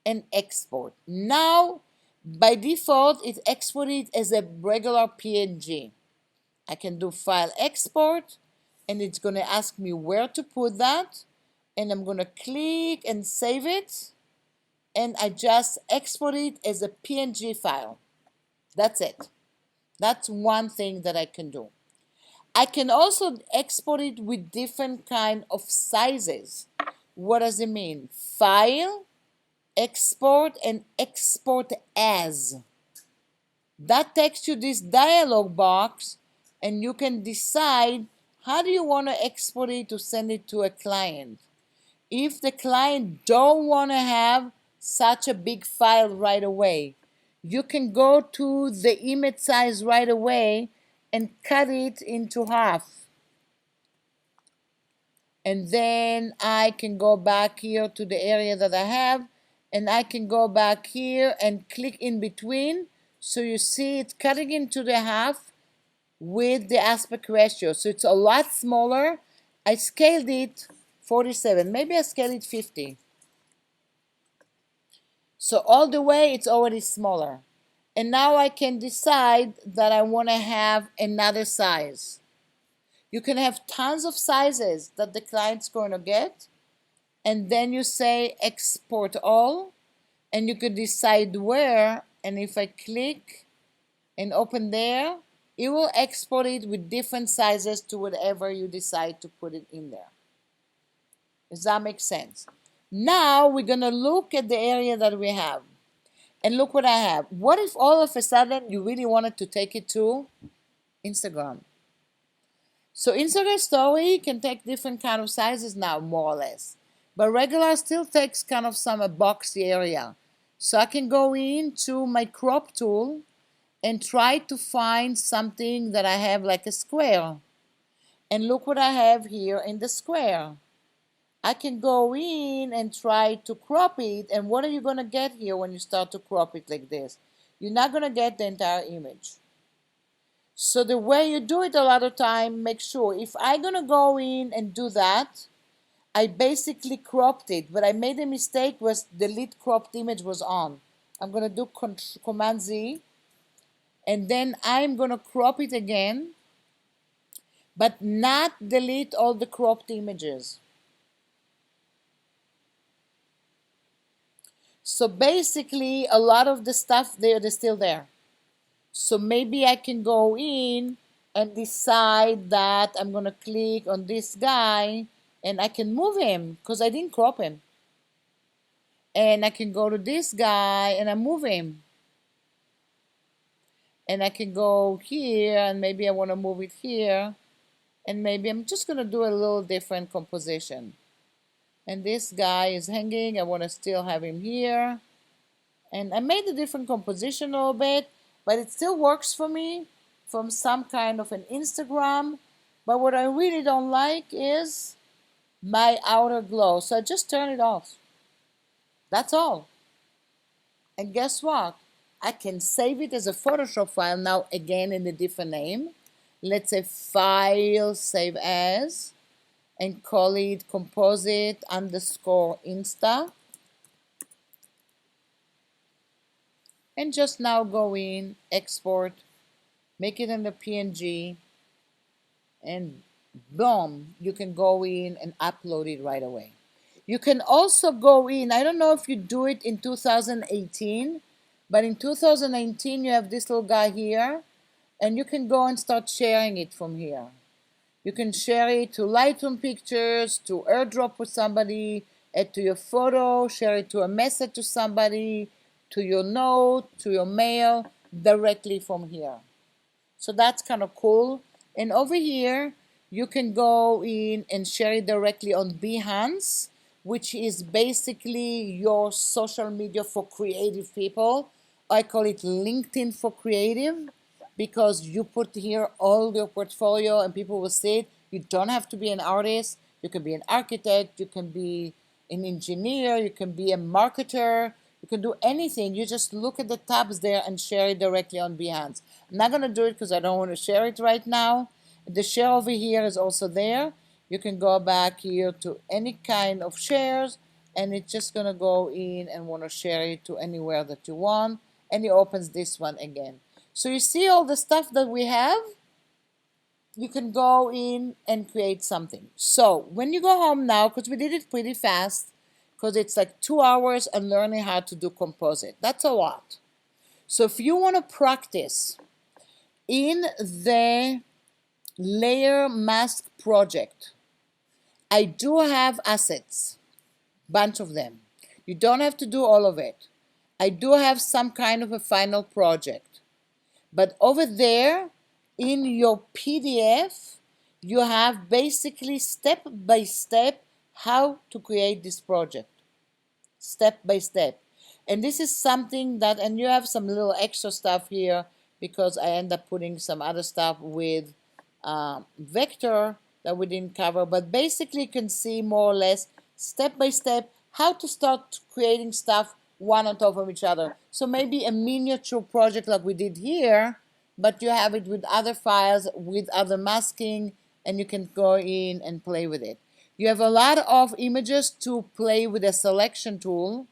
and Export. Now, by default, it exported as a regular PNG. I can do File Export, and it's going to ask me where to put that. And I'm going to click and save it. And I just export it as a PNG file. That's it. That's one thing that I can do. I can also export it with different kind of sizes. What does it mean? File, export, and export as. That takes you this dialog box, and you can decide how do you want to export it to send it to a client. If the client don't want to have such a big file right away, you can go to the image size right away and cut it into half. And then I can go back here to the area that I have, and I can go back here and click in between. So you see it's cutting into the half with the aspect ratio. So it's a lot smaller. I scaled it 47. Maybe I scaled it 50. So all the way it's already smaller. And now I can decide that I want to have another size. You can have tons of sizes that the client's going to get. And then you say export all. And you could decide where. And if I click and open there, it will export it with different sizes to whatever you decide to put it in there. Does that make sense? Now we're going to look at the area that we have. And look what I have. What if all of a sudden you really wanted to take it to Instagram? So Instagram story can take different kind of sizes now, more or less. But regular still takes kind of some boxy area. So I can go into my crop tool and try to find something that I have like a square. And look what I have here in the square. I can go in and try to crop it, and what are you going to get here when you start to crop it like this? You're not going to get the entire image. So the way you do it a lot of time, make sure if I'm going to go in and do that, I basically cropped it, but I made a mistake was delete cropped image was on. I'm going to do Command Z, and then I'm going to crop it again, but not delete all the cropped images. So basically, a lot of the stuff there is still there. So maybe I can go in and decide that I'm going to click on this guy and I can move him because I didn't crop him. And I can go to this guy and I move him. And I can go here and maybe I want to move it here. And maybe I'm just going to do a little different composition. And this guy is hanging. I want to still have him here. And I made a different composition a little bit, but it still works for me from some kind of an Instagram. But what I really don't like is my outer glow. So I just turn it off. That's all. And guess what? I can save it as a Photoshop file now again in a different name. Let's say File, Save As, and call it Composite _ Insta. And just now go in, export, make it in the PNG, and boom, you can go in and upload it right away. You can also go in, I don't know if you do it in 2018, but in 2019 you have this little guy here, and you can go and start sharing it from here. You can share it to Lightroom pictures, to airdrop with somebody, add to your photo, share it to a message to somebody, to your note, to your mail, directly from here. So that's kind of cool. And over here, you can go in and share it directly on Behance, which is basically your social media for creative people. I call it LinkedIn for creative because you put here all your portfolio and people will see it. You don't have to be an artist. You can be an architect. You can be an engineer. You can be a marketer. You can do anything. You just look at the tabs there and share it directly on Behance. I'm not going to do it because I don't want to share it right now. The share over here is also there. You can go back here to any kind of shares, and it's just going to go in and want to share it to anywhere that you want. And it opens this one again. So you see all the stuff that we have? You can go in and create something. So when you go home now, because we did it pretty fast, because it's like 2 hours and learning how to do composite. That's a lot. So if you want to practice in the layer mask project, I do have assets, bunch of them. You don't have to do all of it. I do have some kind of a final project. But over there in your PDF, you have basically step by step how to create this project. Step by step. And this is something that, and you have some little extra stuff here because I end up putting some other stuff with vector that we didn't cover, but basically you can see more or less step by step how to start creating stuff one on top of each other. So maybe a miniature project like we did here, but you have it with other files, with other masking, and you can go in and play with it. You have a lot of images to play with a selection tool.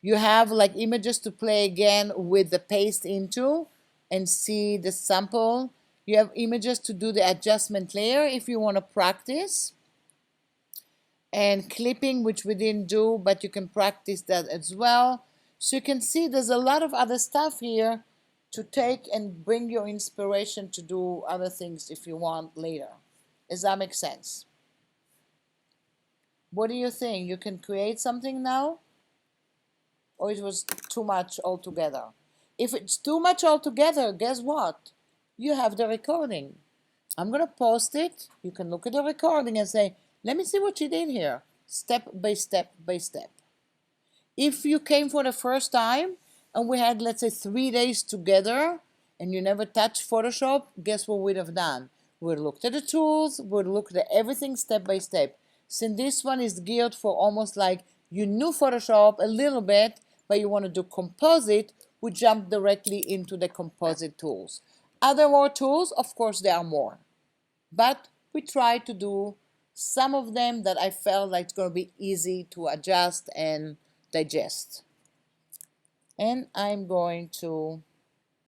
You have like images to play again with the paste into and see the sample. You have images to do the adjustment layer if you want to practice. And clipping, which we didn't do, but you can practice that as well. So you can see there's a lot of other stuff here to take and bring your inspiration to do other things if you want later. Does that make sense? What do you think? You can create something now? Or it was too much altogether? If it's too much altogether, guess what? You have the recording. I'm going to post it. You can look at the recording and say, let me see what you did here, step by step by step. If you came for the first time and we had, let's say, 3 days together and you never touched Photoshop, guess what we'd have done? We'd looked at the tools, we'd looked at everything step by step. Since this one is geared for almost like you knew Photoshop a little bit, but you want to do composite, we jump directly into the composite tools. Are there more tools? Of course there are more. But we try to do some of them that I felt like it's going to be easy to adjust and digest. And I'm going to